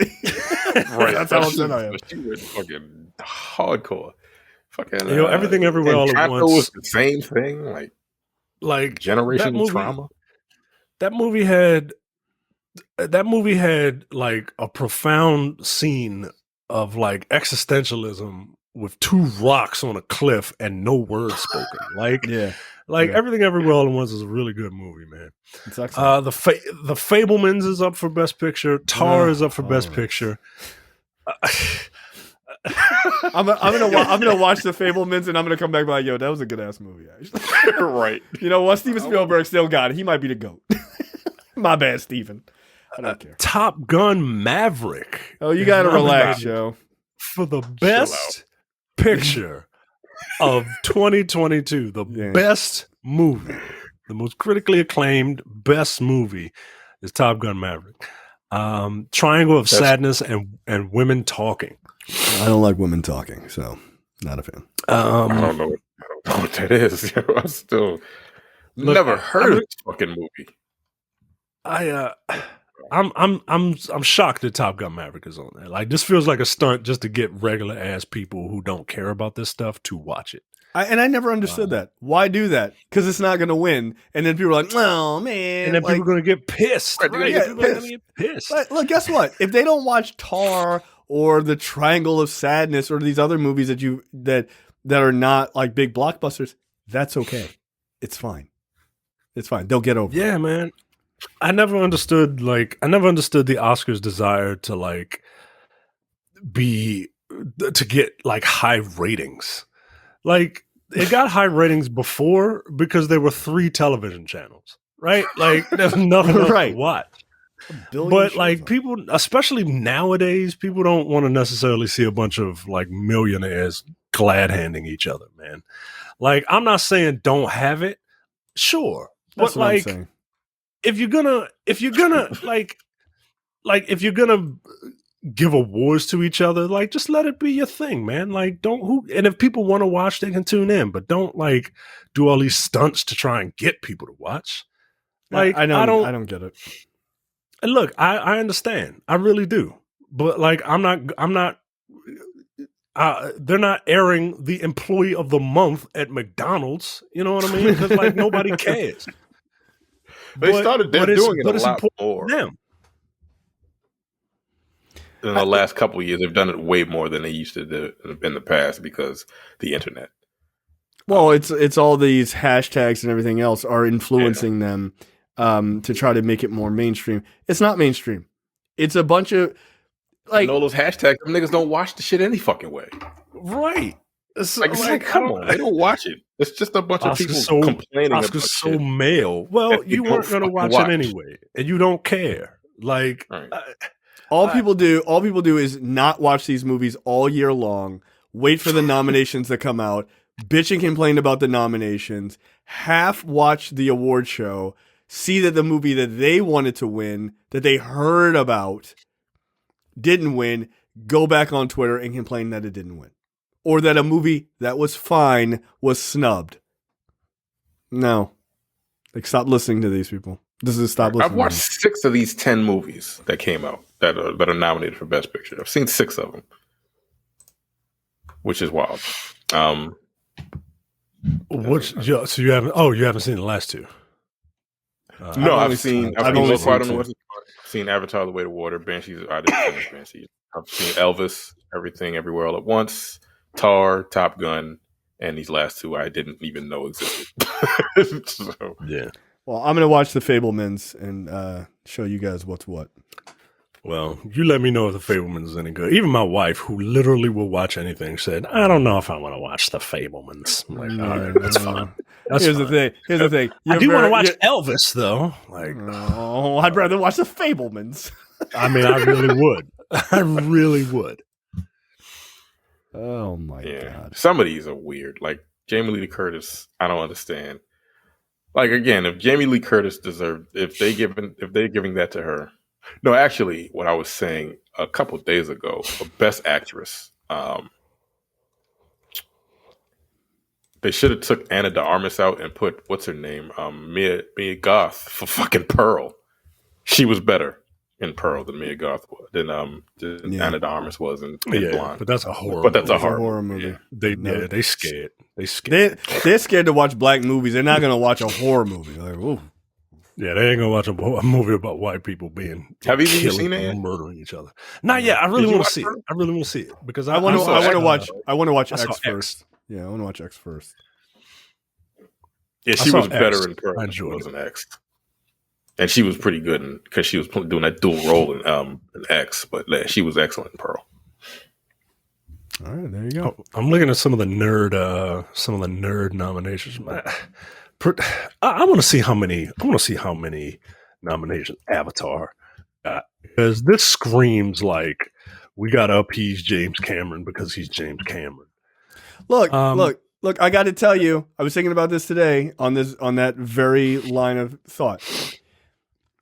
Right? That's how upset I am. She was fucking hardcore. Fucking, Everything Everywhere All at Once was the same thing, like generation trauma. That movie had like a profound scene of like existentialism with two rocks on a cliff and no words spoken. Everything Everywhere All at Once is a really good movie, man. It's excellent. The Fabelmans is up for Best Picture. Tar is up for Best Picture. I'm gonna watch the Fabelmans and I'm gonna come back like, yo, that was a good ass movie, actually. Right. You know what? Steven Spielberg still got it. He might be the GOAT. My bad, Steven. I don't care. Top Gun Maverick. Oh, you gotta relax, Joe. For the best picture of 2022, the best movie, the most critically acclaimed best movie is Top Gun Maverick. Triangle of Sadness and Women Talking. I don't like women talking, so not a fan. I don't know what that is. I still never heard of this fucking movie. I'm shocked that Top Gun Maverick is on there. Like this feels like a stunt just to get regular ass people who don't care about this stuff to watch it. I never understood that. Why do that? Because it's not going to win, and then people are like, "Oh man!" And then people are going to get pissed. Right? Yeah, People are going to get pissed. But look, guess what? If they don't watch Tar or the Triangle of Sadness or these other movies that are not like big blockbusters, that's okay. It's fine. It's fine. They'll get over it. Yeah, man. I never understood the Oscars' desire to get like high ratings. Like it got high ratings before because there were 3 television channels, right? Like there's nothing else to watch. But like people, especially nowadays, people don't want to necessarily see a bunch of like millionaires glad handing each other, man. Like I'm not saying don't have it, sure, That's but what I'm like saying. if you're gonna give awards to each other, like just let it be your thing, man. Like and if people want to watch, they can tune in, but don't like do all these stunts to try and get people to watch. Like I don't get it. And look, I understand. I really do. But like I'm not they're not airing the employee of the month at McDonald's. You know what I mean? Because like nobody cares. They started doing it a lot more. Them. In the last couple of years, they've done it way more than they used to do in the past because the internet. Well, it's all these hashtags and everything else are influencing them to try to make it more mainstream. It's not mainstream. It's a bunch of like all those hashtags. Them niggas don't watch the shit any fucking way. Right. It's like come on, they don't watch it. It's just a bunch of people complaining. Oscar's so male. Well, you weren't going to watch it anyway, and you don't care. Like. Right. All people do is not watch these movies all year long, wait for the nominations to come out, bitch and complain about the nominations, half watch the award show, see that the movie that they wanted to win, that they heard about, didn't win, go back on Twitter and complain that it didn't win. Or that a movie that was fine was snubbed. No. Like, stop listening to these people. This is stop listening. I've watched 6 of these 10 movies that came out that are nominated for Best Picture. I've seen 6 of them, which is wild. So you haven't? Oh, you haven't seen the last 2. No, I've seen Avatar: The Way of Water, Banshees. I didn't finish Banshees. I've seen Elvis, Everything Everywhere All at Once, Tar, Top Gun, and these last 2 I didn't even know existed. So, yeah. Well, I'm going to watch The Fabelmans and show you guys what's what. Well, you let me know if The Fablemans is any good. Even my wife, who literally will watch anything, said, "I don't know if I want to watch The Fablemans." I'm like, all right, that's fine. Here's the thing. I do want to watch Elvis, though. Like, oh, I'd rather watch The Fablemans. I mean, I really would. I really would. Oh my god! Some of these are weird. Like Jamie Lee Curtis, I don't understand. Like again, if Jamie Lee Curtis deserved, if they're giving that to her. No, actually, what I was saying a couple of days ago, for Best Actress, they should have took Anna de Armas out and put what's her name, Mia Goth for fucking Pearl. She was better in Pearl than Mia Goth was, than Anna de Armas was in Blonde. But that's a horror. But that's a horror movie. Yeah. They scared. They're scared to watch black movies. They're not going to watch a horror movie. Like, ooh. Yeah, they ain't gonna watch a movie about white people being have you seen it? Murdering each other. Not yet. I really want to see it. I really want to see it because I want to watch X first. Yeah, I want to watch X first. Yeah, she was better in Pearl than she was in X, and she was pretty good because she was doing that dual role in X. But she was excellent in Pearl. All right, there you go. I'm looking at some of the nerd nominations. I want to see how many. I want to see how many nominations Avatar got because this screams like we got to appease James Cameron because he's James Cameron. Look! I got to tell you, I was thinking about this today on that very line of thought.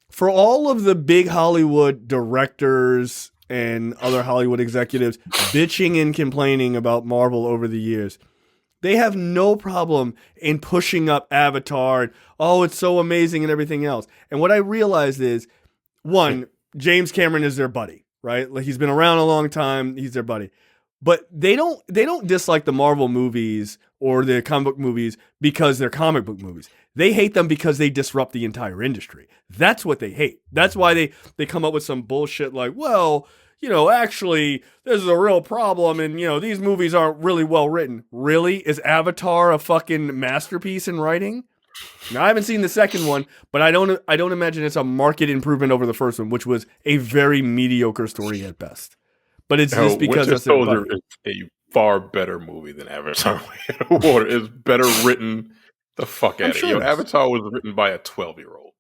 For all of the big Hollywood directors and other Hollywood executives bitching and complaining about Marvel over the years. They have no problem in pushing up Avatar. And, oh, it's so amazing and everything else. And what I realized is, one, James Cameron is their buddy, right? Like he's been around a long time. He's their buddy. But they don't dislike the Marvel movies or the comic book movies because they're comic book movies. They hate them because they disrupt the entire industry. That's what they hate. That's why they come up with some bullshit like, well, actually, this is a real problem, and these movies aren't really well written. Really? Is Avatar a fucking masterpiece in writing? Now, I haven't seen the second one, but I don't imagine it's a market improvement over the first one, which was a very mediocre story at best. But it's just because Winter Soldier is a far better movie than Avatar. Water is better written. The fuck out of it. Avatar was written by a 12-year-old.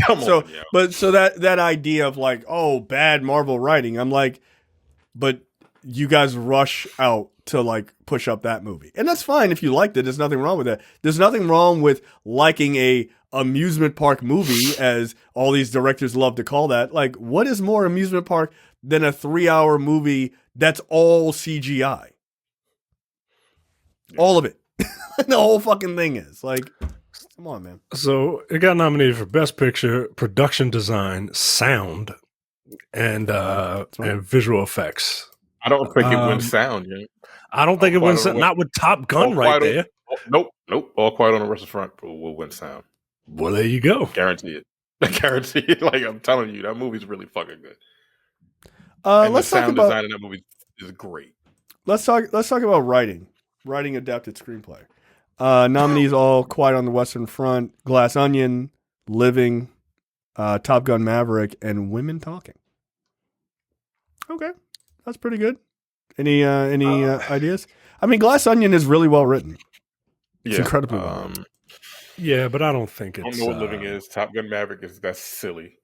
Come on, But that idea of like, oh, bad Marvel writing, I'm like, but you guys rush out to like push up that movie, and that's fine if you liked it. There's nothing wrong with that. There's nothing wrong with liking a amusement park movie, as all these directors love to call that. Like, what is more amusement park than a 3-hour movie that's all CGI? All of it. The whole fucking thing is like, come on, man. So it got nominated for Best Picture, Production Design, Sound, and Visual Effects. I don't think it wins sound. I don't think it wins sound. Not with Top Gun right there. Nope. All Quiet on the Western Front will win sound. Well, there you go. Guarantee it. I guarantee it. Like I'm telling you, that movie's really fucking good. Let's the sound talk about design in that movie is great. Let's talk about writing adapted screenplay. Nominees: All Quiet on the Western Front, Glass Onion, Living, Top Gun: Maverick, and Women Talking. Okay, that's pretty good. Any ideas? I mean, Glass Onion is really well written. It's incredibly well written. Yeah, but I don't think it's. I don't know what Living is. Top Gun: Maverick that's silly.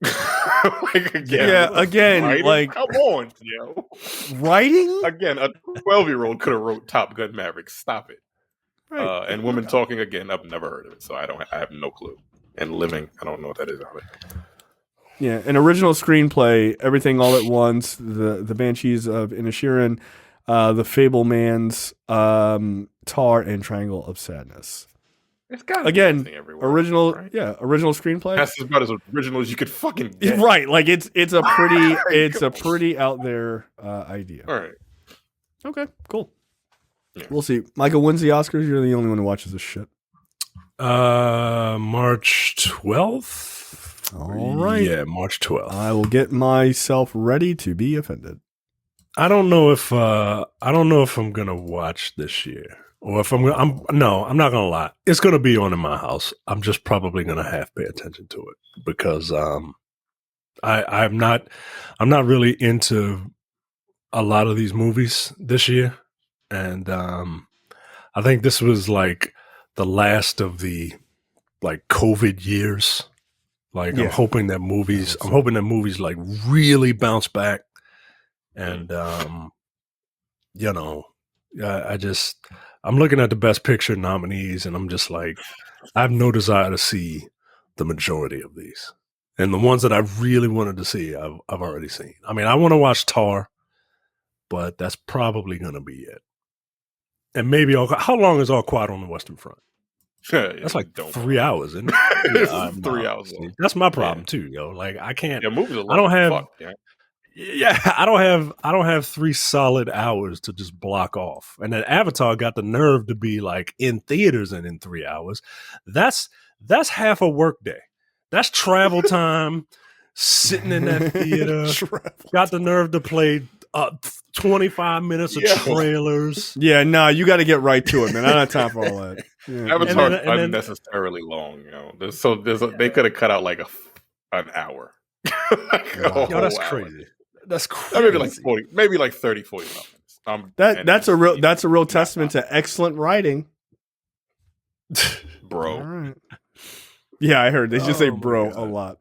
Again, writing? like come on, yo. Writing Again, a 12-year-old could have wrote Top Gun: Maverick. Stop it. Right. And Women Talking, again, I've never heard of it, so I have no clue. And Living, I don't know what that is. Yeah, an original screenplay, Everything All at Once, the Banshees of Inisherin, The Fablemans, Tar, and Triangle of Sadness. It's got again original, right? Original screenplay. That's about as original as you could fucking get. Right, like it's a pretty out there idea. All right, okay, cool. Yeah. We'll see. Michael, when's the Oscars? You're the only one who watches this shit. March 12th. All right. Yeah, March 12th. I will get myself ready to be offended. I don't know if I'm gonna watch this year, or if I'm not gonna lie. It's gonna be on in my house. I'm just probably gonna half pay attention to it because I'm not really into a lot of these movies this year, and I think this was like the last of the like COVID years. Like Yeah. I'm hoping that movies like really bounce back, and you know, I'm looking at the Best Picture nominees, and I'm just like, I have no desire to see the majority of these, and the ones that I really wanted to see, I've already seen. I mean, I want to watch Tar, but that's probably going to be it. And maybe how long is All Quiet on the Western Front? That's like 3 hours, isn't it? It's 3 hours long. That's my problem too, yo. Like I can't. Yeah, movies are long. I don't have. Fuck, yeah. Yeah, I don't have 3 solid hours to just block off. And then Avatar got the nerve to be like in theaters and in 3 hours. That's half a work day. That's travel time. Sitting in that theater, got the nerve to play 25 minutes of trailers. Yeah, no, you got to get right to it, man. I don't have time for all that. Yeah. Avatar's unnecessarily long, you know. They could have cut out like an hour. Yo, that's crazy. That's crazy. Maybe like 40, maybe like 30, 40 minutes. That's a real testament to excellent writing, bro. All right. Yeah, I heard they just say "bro" a lot.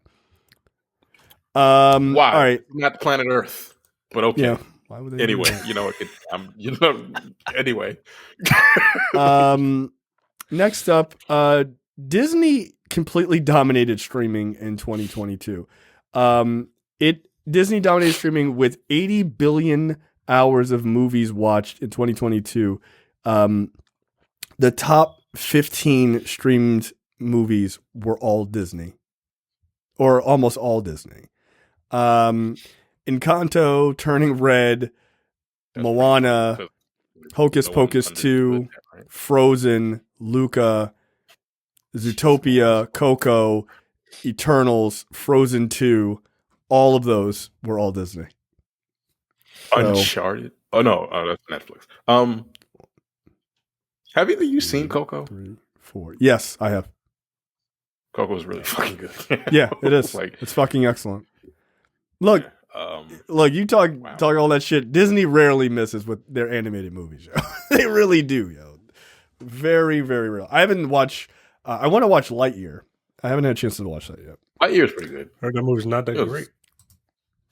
Why? All right, not planet Earth, but okay. Yeah. Why would they anyway, anyway. Next up, Disney completely dominated streaming in 2022. Disney dominated streaming with 80 billion hours of movies watched in 2022. The top 15 streamed movies were all Disney, or almost all Disney. Encanto, Turning Red, Moana, Hocus Pocus 2, Frozen, Luca, Zootopia, Coco, Eternals, Frozen 2, all of those were all Disney. Uncharted. Oh no, that's Netflix. Have either you seen Coco? 3, 4. Yes, I have. Coco's really fucking good. Yeah, it is. It's fucking excellent. Look, you talk all that shit. Disney rarely misses with their animated movies, yo. They really do, yo. Very, very real. I haven't watched. I want to watch Lightyear. I haven't had a chance to watch that yet. Lightyear's pretty good. Heard that movie's not that great.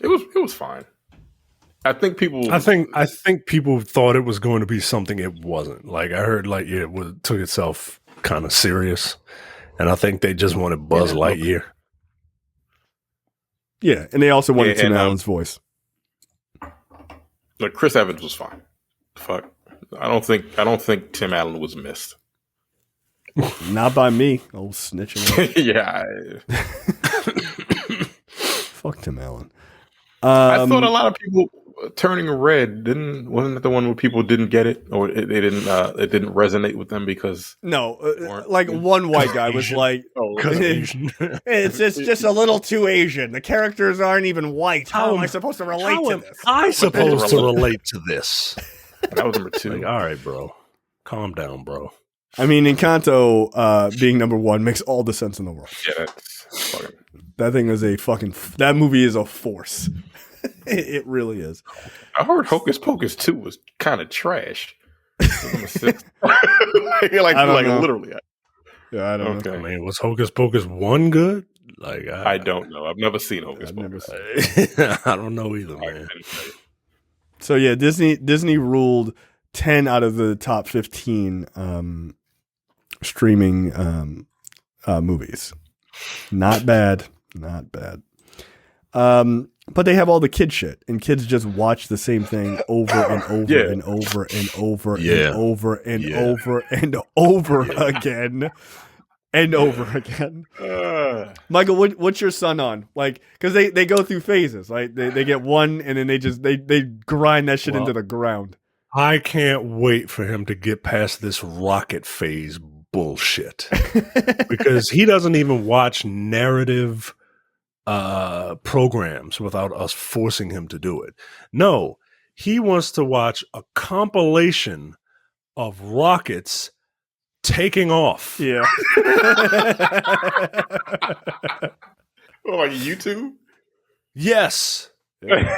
It was fine. I think people. I think people thought it was going to be something it wasn't. Like I heard Lightyear took itself kind of serious, and I think they just wanted Buzz Lightyear. Yeah, and they also wanted Tim Allen's voice. Look, Chris Evans was fine. Fuck, I don't think Tim Allen was missed. Not by me. Old snitching. Yeah. Fuck Tim Allen. I thought a lot of people Turning Red wasn't it the one where people didn't get it, or it didn't resonate with them because one white guy was like, it's just a little too Asian. The characters aren't even white. How am I supposed to relate to this? I supposed to relate to this. That was number 2. Like, all right, bro, calm down, bro. I mean, Encanto being number 1 makes all the sense in the world. Yeah, that's fucking. That thing is that movie is a force. It really is. I heard Hocus Pocus 2 was kind of trash. Literally. Yeah, I don't know. I mean, was Hocus Pocus 1 good? Like, I don't know. I've never seen Hocus Pocus. I don't know either, man. So yeah, Disney ruled 10 out of the top 15 streaming movies. Not bad. But they have all the kid shit, and kids just watch the same thing over and over and over and over and over and over and over again and over again. Michael, what's your son on? Like, because they go through phases. Like they get one, and then they grind that shit into the ground. I can't wait for him to get past this rocket phase bullshit because he doesn't even watch narrative programs without us forcing him to do it. No, he wants to watch a compilation of rockets taking off. Yeah. Like YouTube? Yes.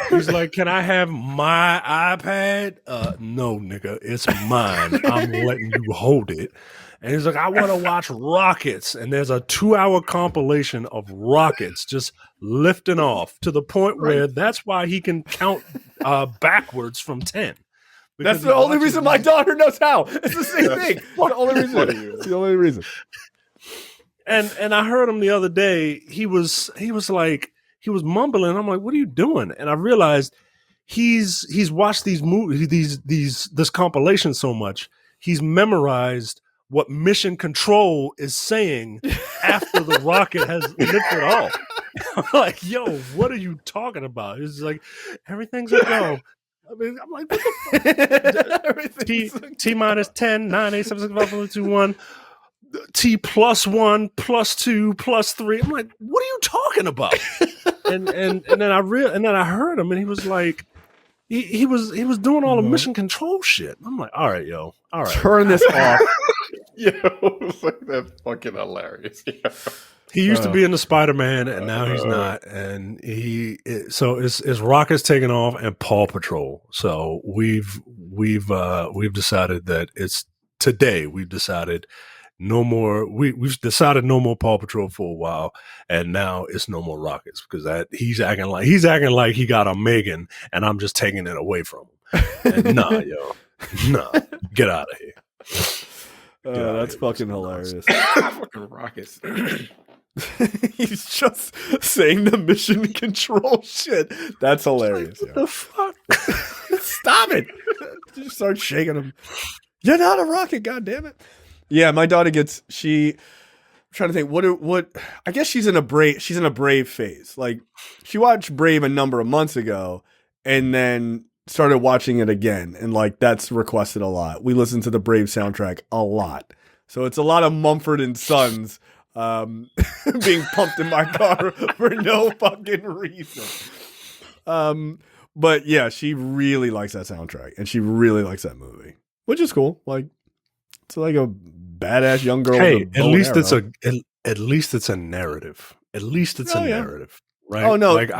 He's like, can I have my iPad? No, nigga, it's mine. I'm letting you hold it. And he's like, I want to watch rockets. And there's a 2-hour compilation of rockets just lifting off to the point where that's why he can count backwards from 10. That's the only reason my daughter knows how. It's the same thing. It's the only reason. It's the only reason. And I heard him the other day. He was mumbling. I'm like, what are you doing? And I realized he's watched these movies, this compilation so much. He's memorized what Mission Control is saying after the rocket has lifted off. I'm like, yo, what are you talking about? It's like, everything's a go. I mean, I'm like, what the fuck? T minus 10, 9, 8, 7, 6, 5, 4, 2, 1. T plus 1, plus 2, plus 3. I'm like, what are you talking about? and then I heard him, and he was like, he was doing all the Mission Control shit. I'm like, all right, yo, all right, turn this off. Yo, it's like, that's fucking hilarious. Yeah. He used to be in the Spider-Man, and now he's not. And so it's Rocket's taking off and Paw Patrol. So we've decided that it's today. We've decided no more. We've decided no more Paw Patrol for a while, and now it's no more Rockets because he's acting like he got a Megan, and I'm just taking it away from him. And nah, get out of here. That's fucking hilarious. Fucking Rockets. He's just saying the Mission Control shit. That's hilarious. What the fuck? Stop it. Just start shaking him. You're not a rocket, goddammit. Yeah, my daughter I'm trying to think what I guess she's in a Brave phase. Like, she watched Brave a number of months ago and then started watching it again, and like that's requested a lot. We listen to the Brave soundtrack a lot. So it's a lot of Mumford and Sons being pumped in my car for no fucking reason. But yeah, she really likes that soundtrack and she really likes that movie, which is cool. Like, it's like a badass young girl. Hey, at least it's a narrative. At least it's a narrative, right? Oh no, like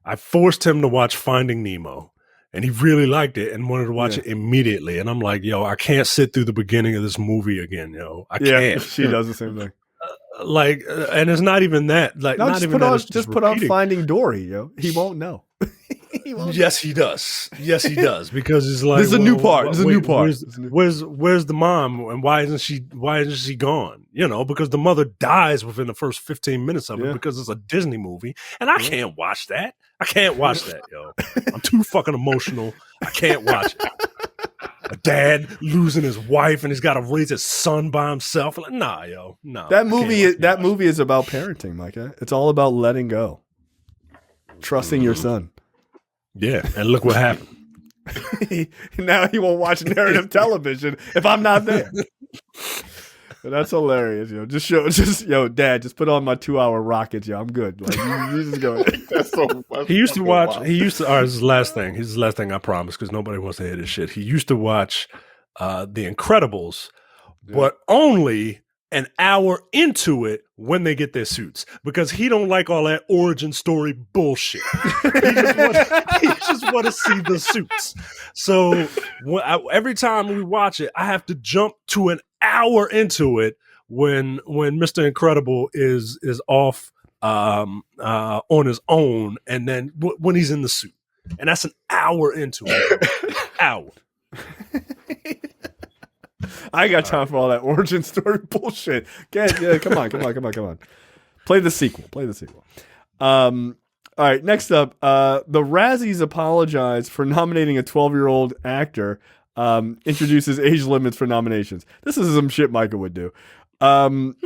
I forced him to watch Finding Nemo, and he really liked it and wanted to watch it immediately. And I'm like, yo, I can't sit through the beginning of this movie again, yo. I can't. She does the same thing. And it's not even that. Like, no, not even that. Just put on Finding Dory, yo. He won't know. Yes, he does. Yes, he does. Because it's like, there's a new part. There's a new part. Where's the mom, and why isn't she gone? You know, because the mother dies within the first 15 minutes of it because it's a Disney movie, and I can't watch that. I can't watch that, yo. I'm too fucking emotional. I can't watch it. A dad losing his wife, and he's got to raise his son by himself. Like, nah, yo, nah. That movie is about parenting, Micah. It's all about letting go, trusting your son. Yeah, and look what happened. Now he won't watch narrative television if I'm not there. But that's hilarious, yo. Dad, just put on my 2-hour Rockets, yo. I'm good. Like, you just go. That's he used to watch. Wild. He used to. All right, this is the last thing. This is the last thing I promise, because nobody wants to hear this shit. He used to watch The Incredibles, but only an hour into it when they get their suits, because he don't like all that origin story bullshit. He just want to see the suits. So every time we watch it, I have to jump to an hour into it when Mr. Incredible is off on his own, and then when he's in the suit, and that's an hour into it. Hour. I ain't got time for all that origin story bullshit. Come on. Play the sequel. All right, next up, the Razzies apologize for nominating a 12-year-old actor, introduces age limits for nominations. This is some shit Micah would do. Look,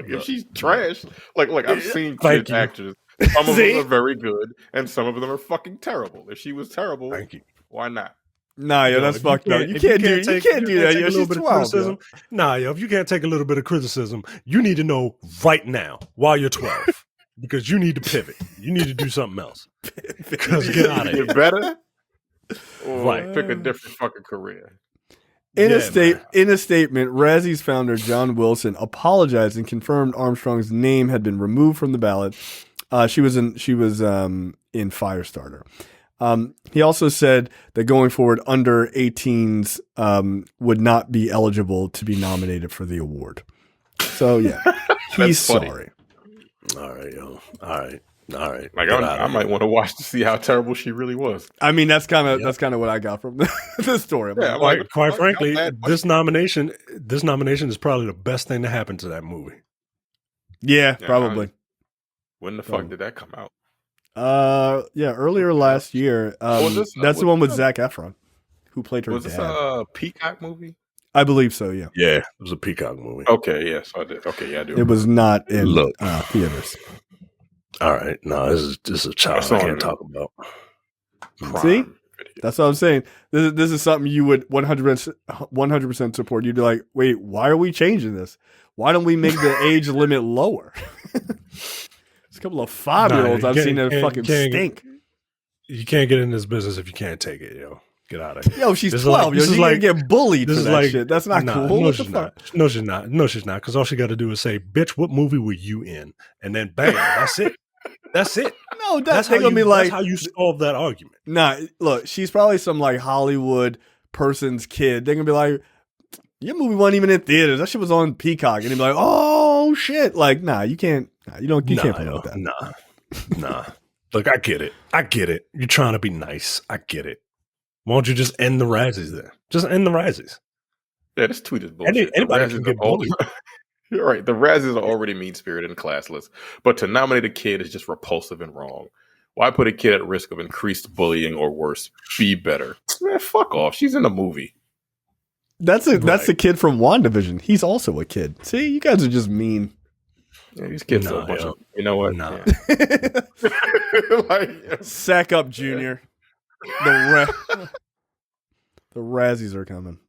if she's trash, like I've seen kid actors. Some of them are very good, and some of them are fucking terrible. If she was terrible, why not? Nah, yo, that's fucked up. You can't do that. Yo, she's 12. Yo. Nah, yo, if you can't take a little bit of criticism, you need to know right now while you're 12, because you need to pivot. You need to do something else. Because get out of here. Get better, or pick a different fucking career. In a statement, Razzies founder John Wilson apologized and confirmed Armstrong's name had been removed from the ballot. She was in Firestarter. He also said that going forward, under 18s would not be eligible to be nominated for the award. So yeah, he's sorry. All right, yo. All right. Like I might want to watch to see how terrible she really was. I mean, that's kind of what I got from the story. Yeah, quite frankly, this nomination is probably the best thing to happen to that movie. Yeah, probably. When the fuck did that come out? Earlier last year. That's the one with Zac Efron, who played her dad. Was this a Peacock movie? I believe so. Yeah. Yeah, it was a Peacock movie. Okay, yes, I did. Okay, yeah, I do. It was not in theaters. All right, no, this is a child I can't talk about. See, that's what I'm saying. This is something you would 100% support. You'd be like, wait, why are we changing this? Why don't we make the age limit lower? It's a couple of 5-year-olds I've seen that fucking stink. You can't get in this business if you can't take it, yo. Get out of here. Yo, she's 12. She's gonna get bullied for that shit. That's not cool. No, she's not. No, she's not. No, she's not. Because all she got to do is say, "Bitch, what movie were you in?" And then bam, that's it. That's it. No, that's how gonna be like. That's how you solve that argument. Nah, look, she's probably some like Hollywood person's kid. They're gonna be like, "Your movie wasn't even in theaters. That shit was on Peacock," and they'd be like, "Oh shit!" Like, nah, you can't. Nah, you can't promote that. Nah. Look, I get it. You're trying to be nice. I get it. Why don't you just end the Razzies there? Just end the Razzies. Yeah, this tweet is bullshit. Anybody can get bullied. You're right. The Razzies are already mean-spirited and classless. But to nominate a kid is just repulsive and wrong. Why put a kid at risk of increased bullying or worse? Be better. Man, fuck off. She's in a movie. That's the kid from WandaVision. He's also a kid. See, you guys are just mean. Yeah, these kids are a bunch of... You know what? Nah. Yeah. Sack up, Junior. The Razzies are coming.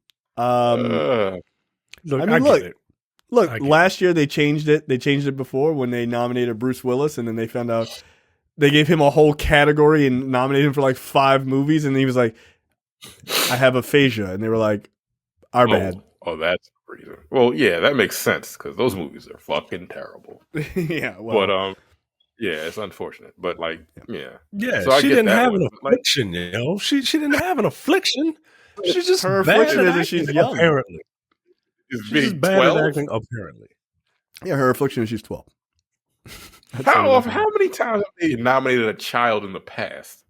Look, last year they changed it. They changed it before when they nominated Bruce Willis, and then they found out they gave him a whole category and nominated him for like 5 movies, and he was like, "I have aphasia," and they were like, "Our bad." Oh, that's the reason. Well, yeah, that makes sense because those movies are fucking terrible. Yeah, well, but yeah, it's unfortunate, but like, yeah. So she didn't have an affliction, you know. She didn't have an affliction. She's just her affliction is that she's young. Apparently, she's just bad at acting. Apparently, yeah, her affliction is she's 12. How many times have they nominated a child in the past?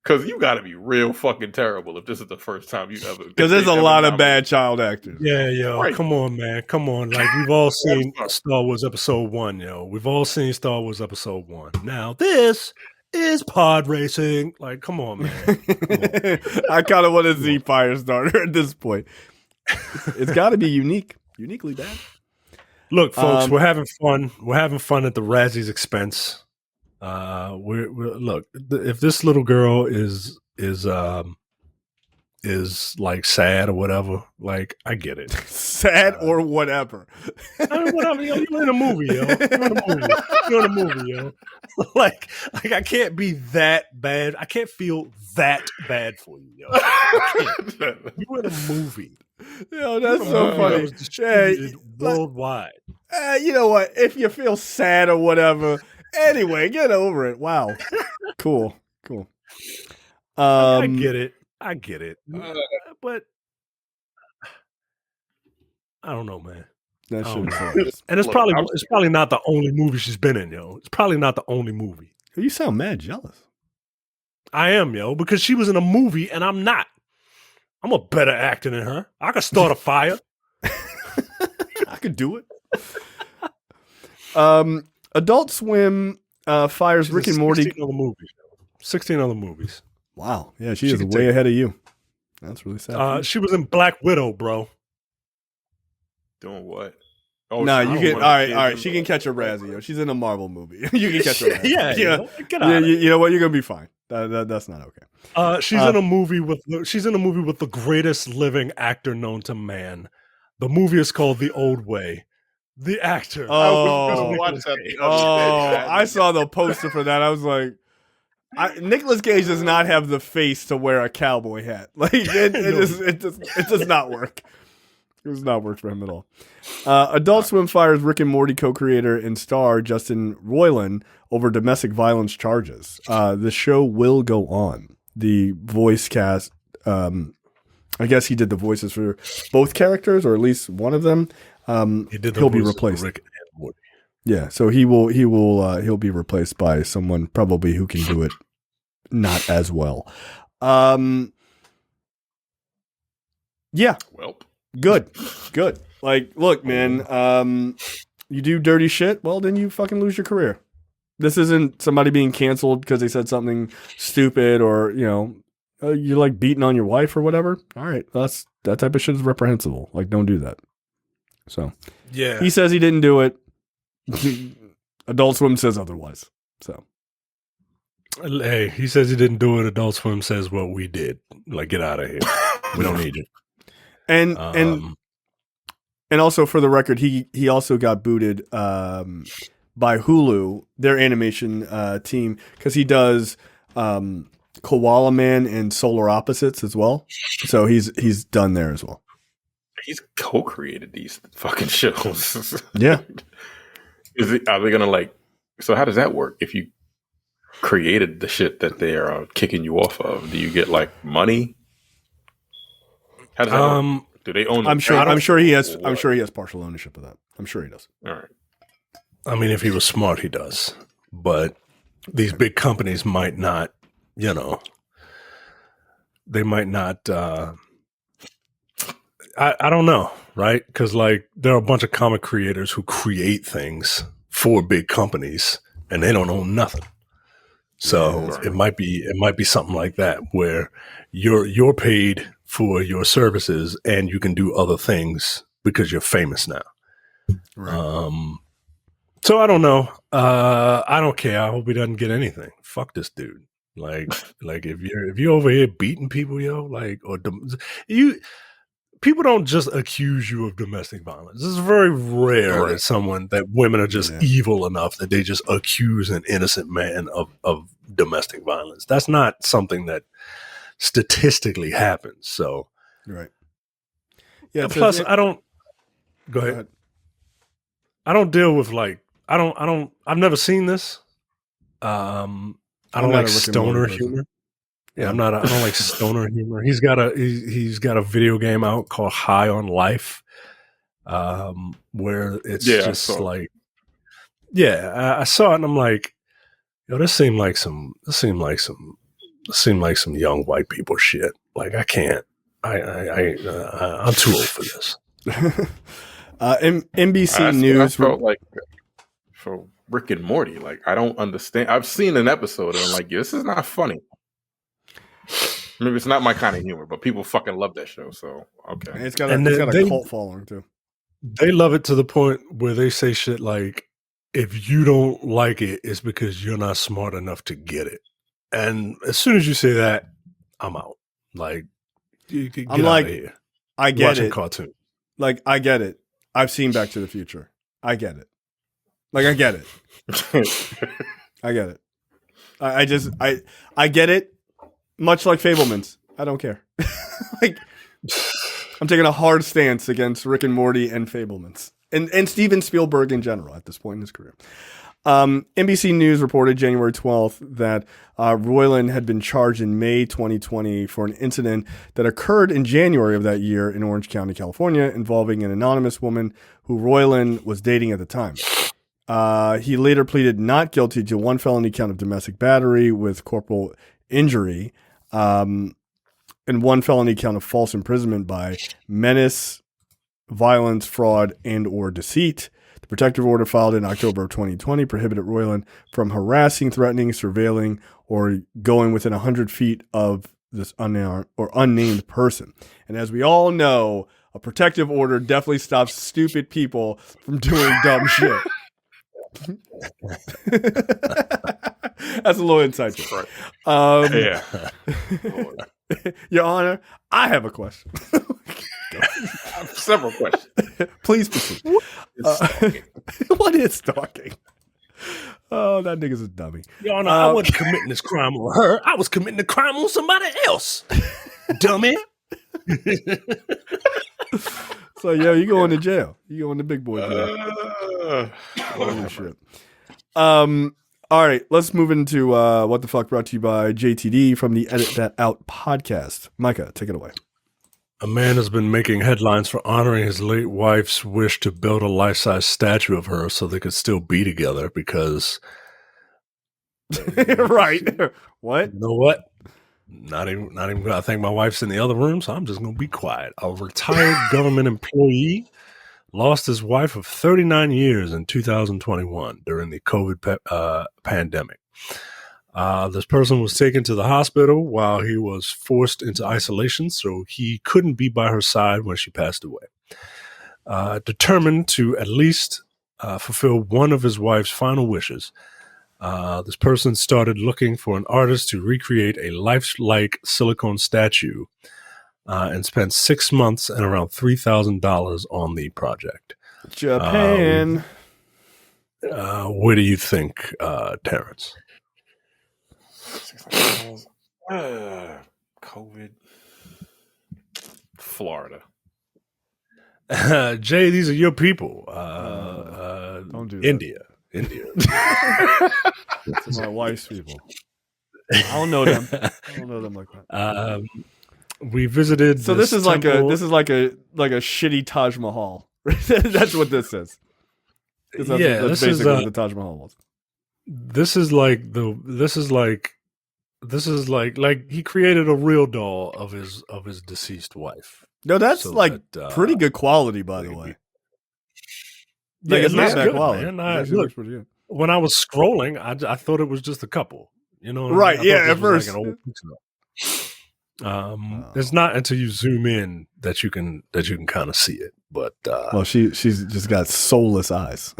Because you got to be real fucking terrible if this is the first time you've ever. Because there's a lot of bad child actors. Yeah, yo, right. Come on, man, come on. Like we've all seen Star Wars Episode 1, yo. We've all seen Star Wars Episode 1. Now this is pod racing. Like, come on, man. Come on. I kind of want to see Firestarter at this point. It's got to be uniquely bad. Look, folks, we're having fun. We're having fun at the Razzies' expense. We're look. If this little girl is like sad or whatever, like I get it. Sad or whatever. I mean, whatever. Yo, you're in a movie, yo. You're in a movie, yo. Like I can't be that bad. I can't feel that bad for you, yo. You're in a movie. Yo, that's so funny. Distributed worldwide. You know what? If you feel sad or whatever, anyway, get over it. Wow. Cool. I get it. But I don't know, man. That shouldn't and it's probably not the only movie she's been in, yo. It's probably not the only movie. You sound mad jealous. I am, yo, because she was in a movie and I'm not. I'm a better actor than her. I could start a fire. I could do it. Adult Swim fires Rick and Morty. 16 other movies. Wow. Yeah, she is way ahead of you. That's really sad. She was in Black Widow, bro. Doing what? Oh, no, you get all right. She can catch a Razzie. Yo. She's in a Marvel movie. You can catch a Razzie. Yeah. Get out. You know what? You're gonna be fine. That's not okay. She's in a movie with the greatest living actor known to man. The movie is called The Old Way. The actor. I saw the poster for that. I was like, Nicolas Cage does not have the face to wear a cowboy hat. Like it does not work. It does not work for him at all. Adult Swim fires Rick and Morty co-creator and star Justin Roiland over domestic violence charges. The show will go on. The voice cast, I guess he did the voices for both characters, or at least one of them. He'll be replaced. Rick and Morty. Yeah, so he'll be replaced by someone probably who can do it not as well. Yeah. Well, Good. Like, look, man, you do dirty shit, well, then you fucking lose your career. This isn't somebody being canceled because they said something stupid or, you're like beating on your wife or whatever. All right, that type of shit is reprehensible. Like, don't do that. So, yeah. He says he didn't do it. Adult Swim says otherwise. So, hey, he says he didn't do it. Adult Swim says, well, we did. Like, get out of here. We don't need you. And also for the record, he also got booted by Hulu, their animation team, because he does Koala Man and Solar Opposites as well. So he's done there as well. He's co-created these fucking shows. Yeah. Are they gonna so how does that work? If you created the shit that they are kicking you off of, do you get money? How does that work? Do they own? I'm sure he has partial ownership of that. I'm sure he does. All right. I mean, if he was smart, he does. But these big companies might not, they might not. I don't know, right? Because there are a bunch of comic creators who create things for big companies, and they don't own nothing. So it might be something like that where you're paid for your services and you can do other things because you're famous now. Right. So I don't know. I don't care. I hope he doesn't get anything. Fuck this dude. Like if you're over here beating people, people don't just accuse you of domestic violence. It's very rare that women are just evil enough that they just accuse an innocent man of domestic violence. That's not something that statistically happens. So, right. Yeah. Plus, I don't. Go ahead. I don't deal with I've never seen this. I don't like stoner humor. Yeah, I don't like stoner humor. He's got a video game out called High on Life, where it's I saw it and I'm like, this seemed like some young white people shit. Like I can't. I'm too old for this. NBC News. I felt like for Rick and Morty, I don't understand. I've seen an episode and I'm like, this is not funny. Maybe it's not my kind of humor, but people fucking love that show. So okay, and it's got a cult following too. They love it to the point where they say shit like, "If you don't like it, it's because you're not smart enough to get it." And as soon as you say that, I'm out. Like, get out of here. I get Watching it. Cartoon. I get it. I've seen Back to the Future. I get it. I get it. I get it. I get it. Much like Fablemans, I don't care. I'm taking a hard stance against Rick and Morty and Fablemans and Steven Spielberg in general at this point in his career. NBC News reported January 12th that Roiland had been charged in May 2020 for an incident that occurred in January of that year in Orange County, California, involving an anonymous woman who Roiland was dating at the time. He later pleaded not guilty to one felony count of domestic battery with corporal injury, and one felony count of false imprisonment by menace, violence, fraud, and or deceit. The protective order filed in October of 2020 prohibited Roiland from harassing, threatening, surveilling, or going within 100 feet of this unnamed person. And as we all know, a protective order definitely stops stupid people from doing dumb shit. That's a little inside joke. Yeah. Your Honor, I have a question. I have several questions. Please proceed. What is stalking? Oh, that nigga's a dummy. Your Honor, I wasn't committing this crime on her. I was committing the crime on somebody else. Dummy. So, yo, you going to jail. You going to big boy jail. Holy shit. All right, let's move into What the Fuck, brought to you by JTD from the Edit That Out podcast. Micah, take it away. A man has been making headlines for honoring his late wife's wish to build a life-size statue of her so they could still be together because... Right. What? You know what? Not even gonna think my wife's in the other room, so I'm just gonna be quiet. A retired government employee lost his wife of 39 years in 2021 during the COVID pandemic. This person was taken to the hospital while he was forced into isolation, so he couldn't be by her side when she passed away. Determined to at least fulfill one of his wife's final wishes, this person started looking for an artist to recreate a lifelike silicone statue and spent 6 months and around $3,000 on the project. Japan. What do you think, Terrence? COVID. Florida. Jay, these are your people. Don't do that. India. These are my wife's people. I don't know them. I don't know them like that. We visited. So this is temple. like a shitty Taj Mahal. That's what this is. That's basically what the Taj Mahal was. This is like he created a real doll of his deceased wife. No, that's pretty good quality, by the way. Yeah, it's not bad good, quality. Man. Look, pretty good. When I was scrolling, I thought it was just a couple. You know, right? I mean? Yeah, at first. Like an old picture. It's not until you zoom in that you can kind of see it. But well, she's just got soulless eyes.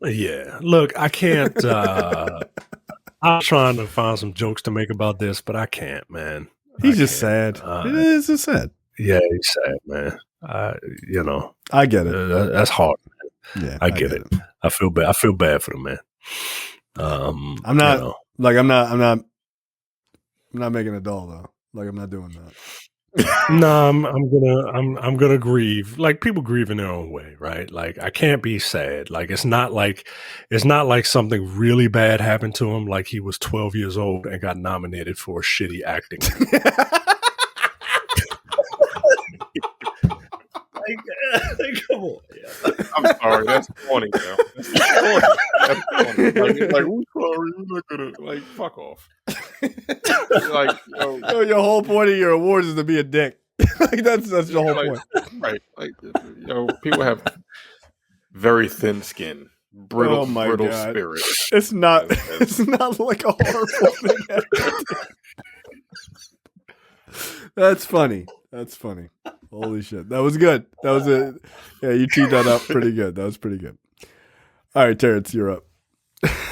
Yeah. Look, I can't. I'm trying to find some jokes to make about this, but I can't, man. He's just sad. It is just sad. Yeah, he's sad, man. I get it. That's hard. Yeah, I get it. I feel bad. I feel bad for the man. I'm not I'm not making a doll though. Like I'm not doing that. No, I'm gonna grieve. Like people grieve in their own way, right? Like I can't be sad. Like it's not like something really bad happened to him. Like he was 12 years old and got nominated for a shitty acting. Come on. Yeah. I'm sorry, that's corny, bro. That's corny. Like we're sorry, we're not gonna like fuck off. Like your whole point of your awards is to be a dick. Like that's your whole point. Right. Like people have very thin skin. Brittle spirit. It's not like a horrible thing. That's funny. Holy shit. That was good. That was it. Yeah, you teed that up pretty good. That was pretty good. All right, Terrence, you're up.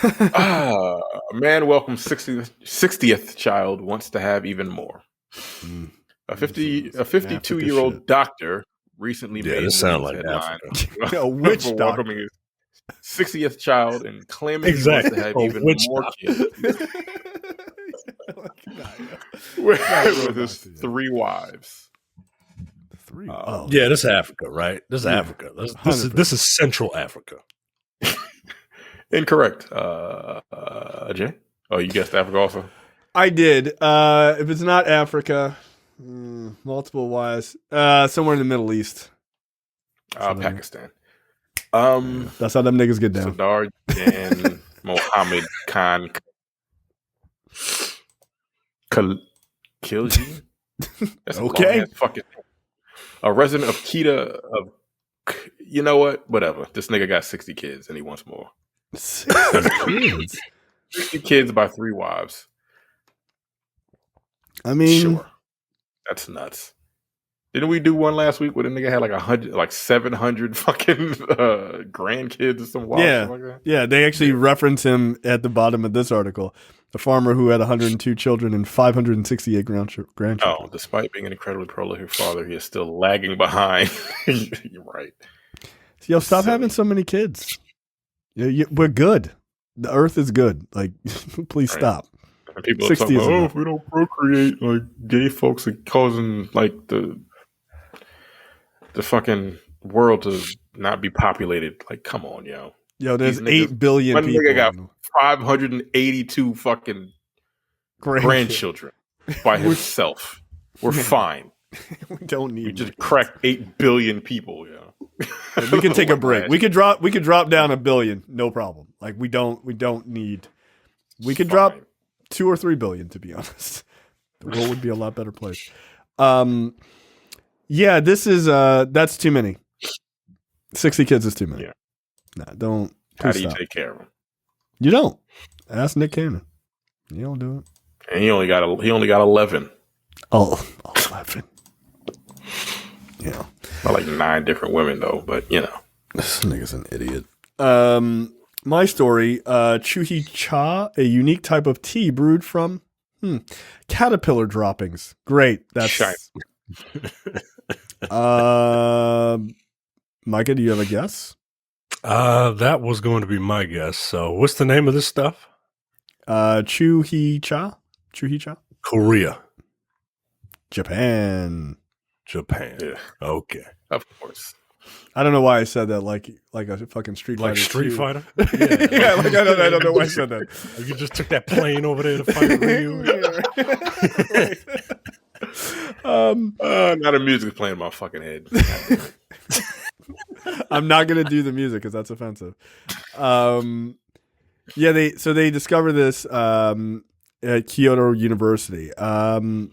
A man welcomes 60th child wants to have even more. A 52-year-old doctor recently made this sound like Africa. Which for doctor? welcoming his 60th child and claiming he wants to have even more kids. With his 3 wives. 3? Yeah, this is Africa, right? This is Africa. This is Central Africa. Incorrect. Jay? Oh, you guessed Africa also? I did. If it's not Africa, multiple wives, somewhere in the Middle East. Pakistan. That's how them niggas get down. Sardar and Mohammed Khan Khilji. That's okay. Fucking a resident of Kedah. You know what? Whatever. This nigga got 60 kids and he wants more. 60 kids. 60 kids by 3 wives. I mean, sure. That's nuts. Didn't we do one last week where the nigga had 700 fucking grandkids or some wild shit like that? Yeah, they actually reference him at the bottom of this article. The farmer who had 102 children and 568 grandchildren. Oh, despite being an incredibly prolific father, he is still lagging behind. You're right. Yo, stop having so many kids. We're good. The earth is good. Like, please stop. And people are talking about, if we don't procreate, like, gay folks are causing, like, the the fucking world to not be populated. Like, come on, yo. Yo, there's 8 billion people. Nigga got 582 fucking grandchildren by himself. We're fine. We don't need. We just cracked 8 billion people. Yeah, we can take a break. We could drop down 1 billion, no problem. Like we don't need. We could drop 2 or 3 billion. To be honest, the world would be a lot better place. Yeah, this is that's too many. 60 kids is too many. Yeah. Nah, don't. How do you take care of them? You don't. Ask Nick Cannon. You don't do it. And he only got 11. Oh, 11. Yeah. By like 9 different women though, but you know. This nigga's an idiot. My story, Chuhi Cha, a unique type of tea brewed from caterpillar droppings. Great. That's Micah, do you have a guess? That was going to be my guess. So what's the name of this stuff? Chuhi Cha? Korea. Japan. Yeah. Okay. Of course. I don't know why I said that like a fucking Street Fighter. Like Street Fighter? Yeah, like I don't know why I said that. Like you just took that plane over there to fight Ryu. Not a music playing in my fucking head. I'm not gonna do the music because that's offensive. Yeah, they discover this at Kyoto University. The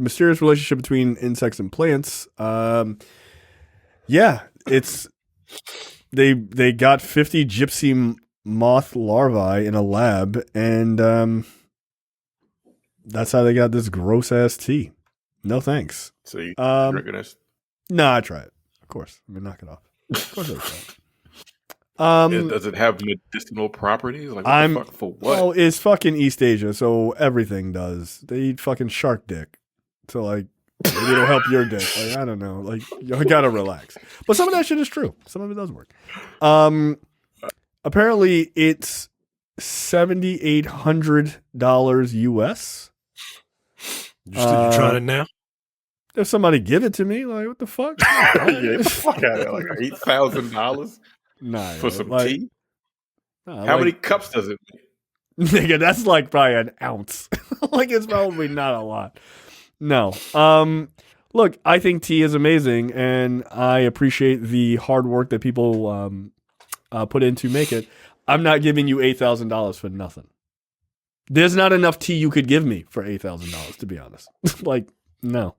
mysterious relationship between insects and plants. Yeah, it's they got 50 gypsy moth larvae in a lab, and that's how they got this gross ass tea. No thanks. So you drinking this? No, I try it. Of course. I mean, knock it off. Of course I try it. Does it have medicinal properties? Like, what the fuck, for what? Well, it's fucking East Asia, so everything does. They eat fucking shark dick. So, like, maybe it'll help your dick. Like, I don't know. Like, you gotta relax. But some of that shit is true. Some of it does work. Apparently, it's $7,800 US. You trying it now? If somebody give it to me, like, what the fuck? Yeah, get the fuck out of there. Like $8,000 for some tea? How many cups does it make? Nigga, that's like probably an ounce. Like, it's probably not a lot. No. Look, I think tea is amazing, and I appreciate the hard work that people put in to make it. I'm not giving you $8,000 for nothing. There's not enough tea you could give me for $8,000, to be honest. Like, no.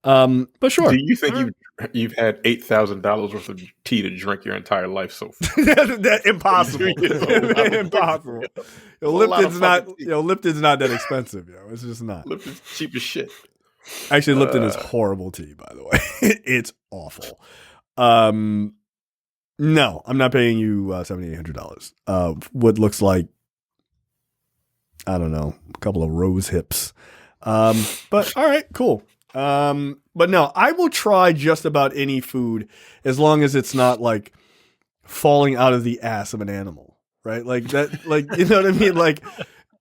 But sure. Do you think you've had $8,000 worth of tea to drink your entire life so far? That's impossible. Impossible. Lipton's not that expensive, yo. It's just not. Lipton's cheap as shit. Actually, Lipton is horrible tea, by the way. It's awful. No, I'm not paying you $7,800. What looks like, I don't know, a couple of rose hips. But all right, cool. But no, I will try just about any food as long as it's not like falling out of the ass of an animal, right? Like that, like, you know what I mean? Like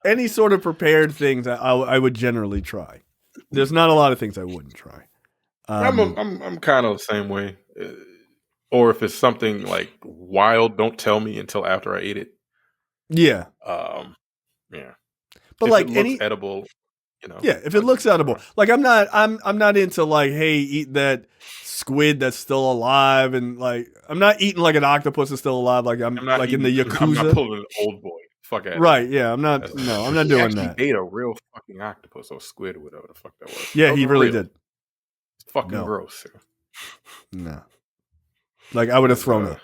any sort of prepared things I would generally try. There's not a lot of things I wouldn't try. I'm kind of the same way. Or if it's something like wild, don't tell me until after I ate it. Yeah. Yeah. But if like it looks edible. You know, yeah, if it looks edible, like I'm not into like, hey, eat that squid that's still alive, and like I'm not eating like an octopus that's still alive, like I'm not like in the Yakuza. I'm not pulling an old boy. Fuck out. Right? Yeah, I'm not. No, I'm not doing that. He ate a real fucking octopus or squid or whatever the fuck that was. Yeah, he really did. It's fucking gross. No, like I would have thrown up.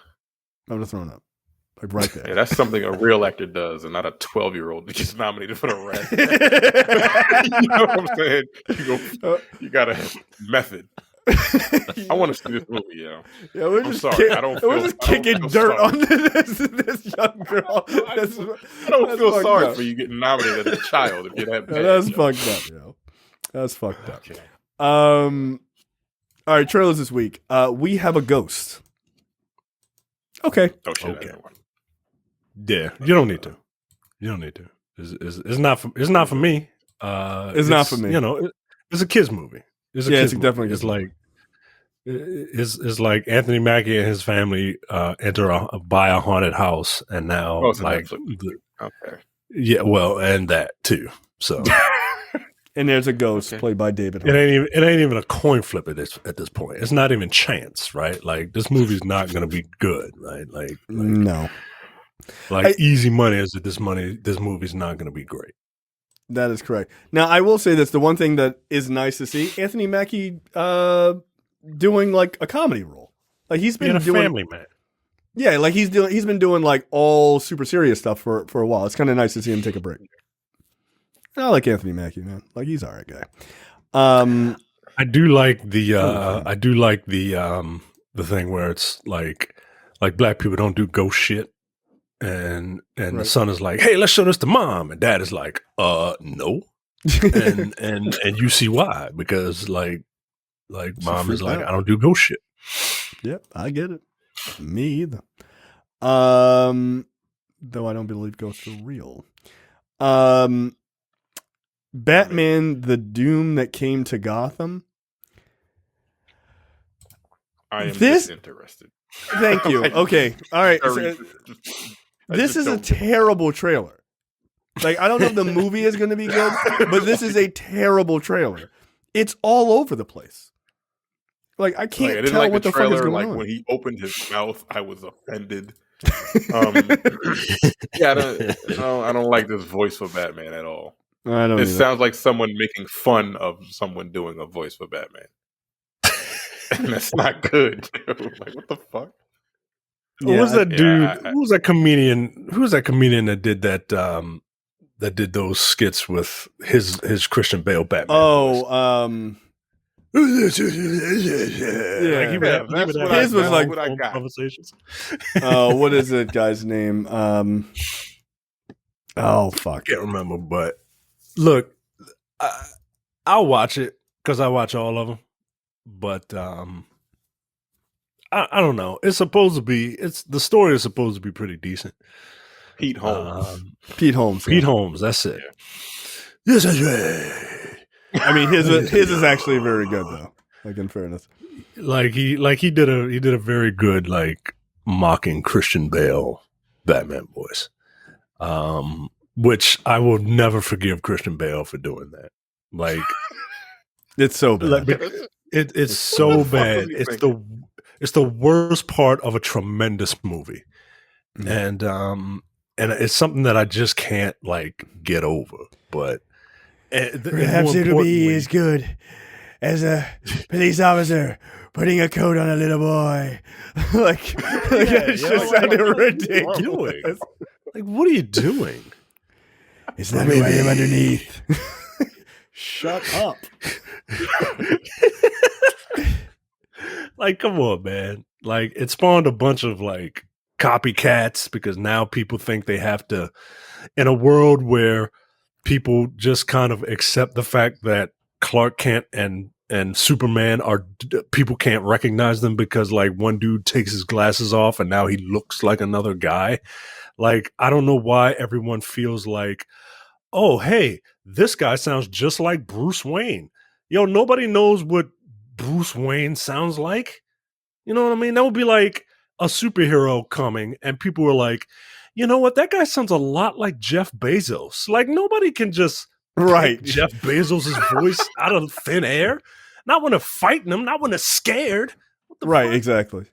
Like right there. Yeah, that's something a real actor does, and not a 12-year-old that gets nominated for the Razzies. You know what I'm saying? You got a method. I want to see this movie, yo. Yeah, we're just kicking dirt on this young girl. I don't feel sorry for you getting nominated as a child if you're that bad. That's fucked up, yo. That's fucked up. Okay. All right, trailers this week. We Have a Ghost. Okay. Okay. Yeah, you don't need to. It's not for me. It's not for me. You know, it's a kids movie. It's definitely. It's like It's like Anthony Mackie and his family buy a haunted house, and now Oh, it's a like Netflix. Okay. yeah, well, and that too. So And there's a ghost Okay. played by David. it ain't even a coin flip at this point. It's not even chance, right? Like this movie's not going to be good, right? Like No, easy money is that this movie's not going to be great. that is correct. Now, I will say this: the one thing that is nice to see, Anthony Mackie doing like a comedy role. Like he's been Being a doing family man. Yeah, like he's been doing like all super serious stuff for a while. It's kind of nice to see him take a break. I like Anthony Mackie, man. Like he's all right guy. I do like the thing where it's like black people don't do ghost shit, and the Right. son is like, hey, let's show this to mom, and dad is like, no, and you see why, because like mom is like, out. I don't do ghost shit. Yep, I get it. Me either. Though I don't believe ghosts are real. Batman: The Doom That Came to Gotham. I am This- disinterested. Thank you. Okay, all right. Very- So, I this just is a don't- terrible trailer. Like I don't know if the movie is going to be good, but this is a terrible trailer. It's all over the place. Like I Like, can't I didn't tell like what the the fuck is trailer. going Like on. when he opened his mouth, I was offended. Yeah, I don't like this voice for Batman at all. I don't. It either. sounds like someone making fun of someone doing a voice for Batman. And that's not good. Like, what the fuck? Who was that yeah, dude? Who was that comedian? Who was that comedian that did that? That did those skits with his Christian Bale Batman. Yeah. Like That's what His was like- what I got. conversations. What is that guy's name? Oh fuck. I can't remember, but look, I'll watch it because I watch all of them. But I don't know. It's supposed to be. The story is supposed to be pretty decent. Pete Holmes. Pete Holmes. Pete Holmes. That's it. Yes, that's right. I mean, his is actually very good though. Like in fairness. Like he did a very good like mocking Christian Bale Batman voice. Which I will never forgive Christian Bale for doing that. Like It's so bad. like, it's so What the fuck bad. was he It's the worst part of a tremendous movie. Mm. And it's something that I just can't like get over. But Perhaps it'll be as good as a police officer putting a coat on a little boy. Like it just sounded ridiculous. like, what are you doing? It's not who I am underneath. Shut up. Like, come on, man. Like, it spawned a bunch of like copycats because now people think they have to, in a world where people just kind of accept the fact that Clark Kent and Superman people can't recognize them because like one dude takes his glasses off and now he looks like another guy. Like, I don't know why everyone feels like, oh, hey, this guy sounds just like Bruce Wayne. Yo, nobody knows what Bruce Wayne sounds like. You know what I mean? That would be like a superhero coming and people were like, you know what? That guy sounds a lot like Jeff Bezos. Like, nobody can just Right. pick Jeff Bezos' voice out of thin air. Not when they're fighting him, not when they're scared. What the Right, fuck? exactly.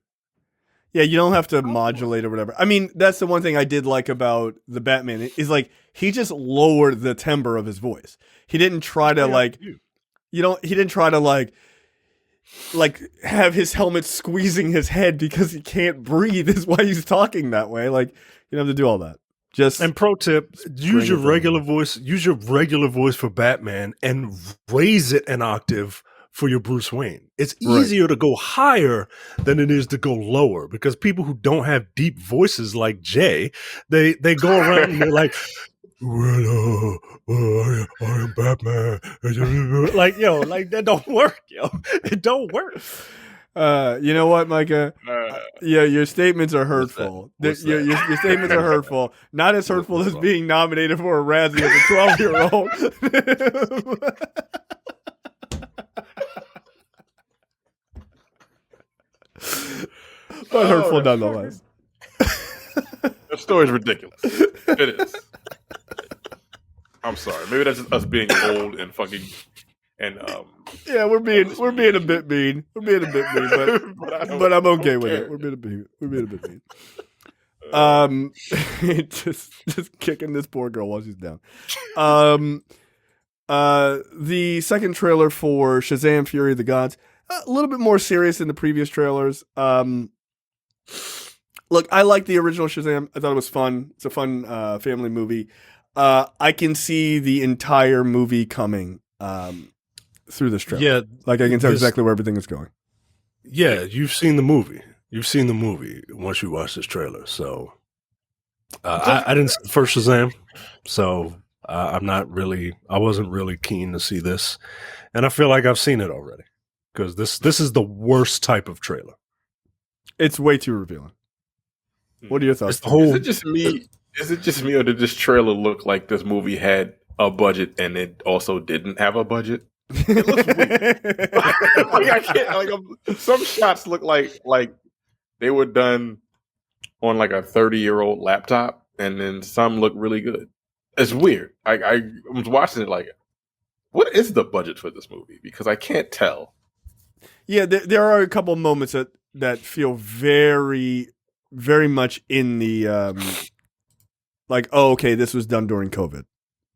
Yeah, you don't have to modulate or whatever. I mean, that's the one thing I did like about the Batman is like he just lowered the timbre of his voice. He didn't try to he didn't try to like have his helmet squeezing his head because he can't breathe is why he's talking that way. Like you don't have to do all that. Just And pro tip, use your it down. regular voice. Use your regular voice for Batman and raise it an octave for your Bruce Wayne. It's Right. easier to go higher than it is to go lower because people who don't have deep voices like Jay, they go around and they're like, well, I am Batman. Like, yo, like that don't work, yo. It don't work. you know what, Micah? Yeah, your statements are hurtful. What's Your statements are hurtful. Not as hurtful as wrong? being nominated for a Razzie as a 12-year-old. but hurtful nonetheless. That story's ridiculous. It is. I'm sorry. Maybe that's just us being old and fucking and Yeah, we're being a bit mean. We're being a bit mean, but I'm okay with it. We're being a bit mean. Just kicking this poor girl while she's down. The second trailer for Shazam: Fury of the Gods, a little bit more serious than the previous trailers. Look, I like the original Shazam. I thought it was fun. It's a fun family movie. I can see the entire movie coming through this trailer. Yeah, like I can tell exactly where everything is going. Yeah, you've seen the movie. You've seen the movie once you watch this trailer. So I didn't see the first Shazam, so I wasn't really keen to see this, and I feel like I've seen it already because this is the worst type of trailer. It's way too revealing. What are your thoughts? Is it just me? Is it just me, or did this trailer look like this movie had a budget and it also didn't have a budget? It looks weird. I can't. Some shots look like they were done on like a 30-year-old laptop, and then some look really good. It's weird. I was watching it like, what is the budget for this movie? Because I can't tell. Yeah, there are a couple moments that feel very, very much in the like, oh, okay, this was done during COVID,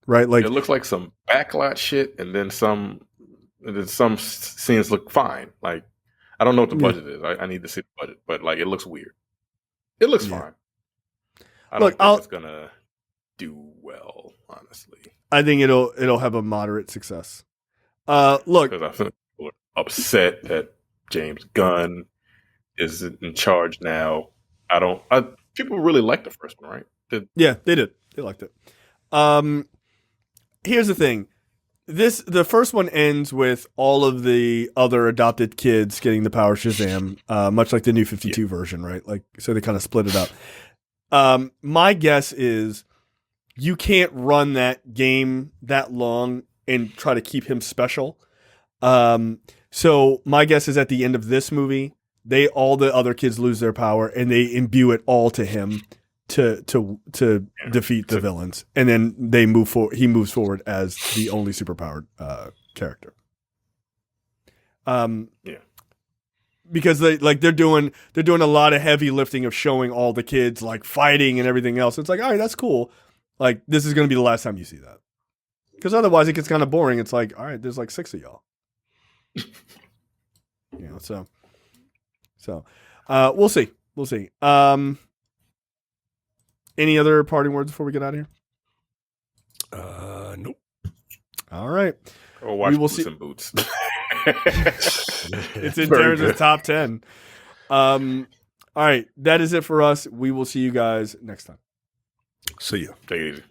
right? Like it looks like some backlash shit, and then some scenes look fine. Like I don't know what the budget is. I need to see the budget, but like it looks weird. It looks fine. I don't think it's gonna do well, honestly. I think it'll have a moderate success. Look, because I think people are upset that James Gunn is in charge now. People really liked the first one, right? Yeah, they did. They liked it. Here's the thing. The first one ends with all of the other adopted kids getting the power of Shazam, much like the New 52 version, right? Like, so they kind of split it up. My guess is you can't run that game that long and try to keep him special. So my guess is at the end of this movie, all the other kids lose their power and they imbue it all to him to defeat the villains, and then they move forward. He moves forward as the only superpowered character. Because they're doing a lot of heavy lifting of showing all the kids like fighting and everything else. It's like, all right, that's cool. Like this is going to be the last time you see that, because otherwise it gets kind of boring. It's like, all right, there's like 6 of y'all. So we'll see. We'll see. Any other parting words before we get out of here? Nope. All right. We will see some Boots. It's in Terrence's top 10. All right. That is it for us. We will see you guys next time. See you. Take it easy.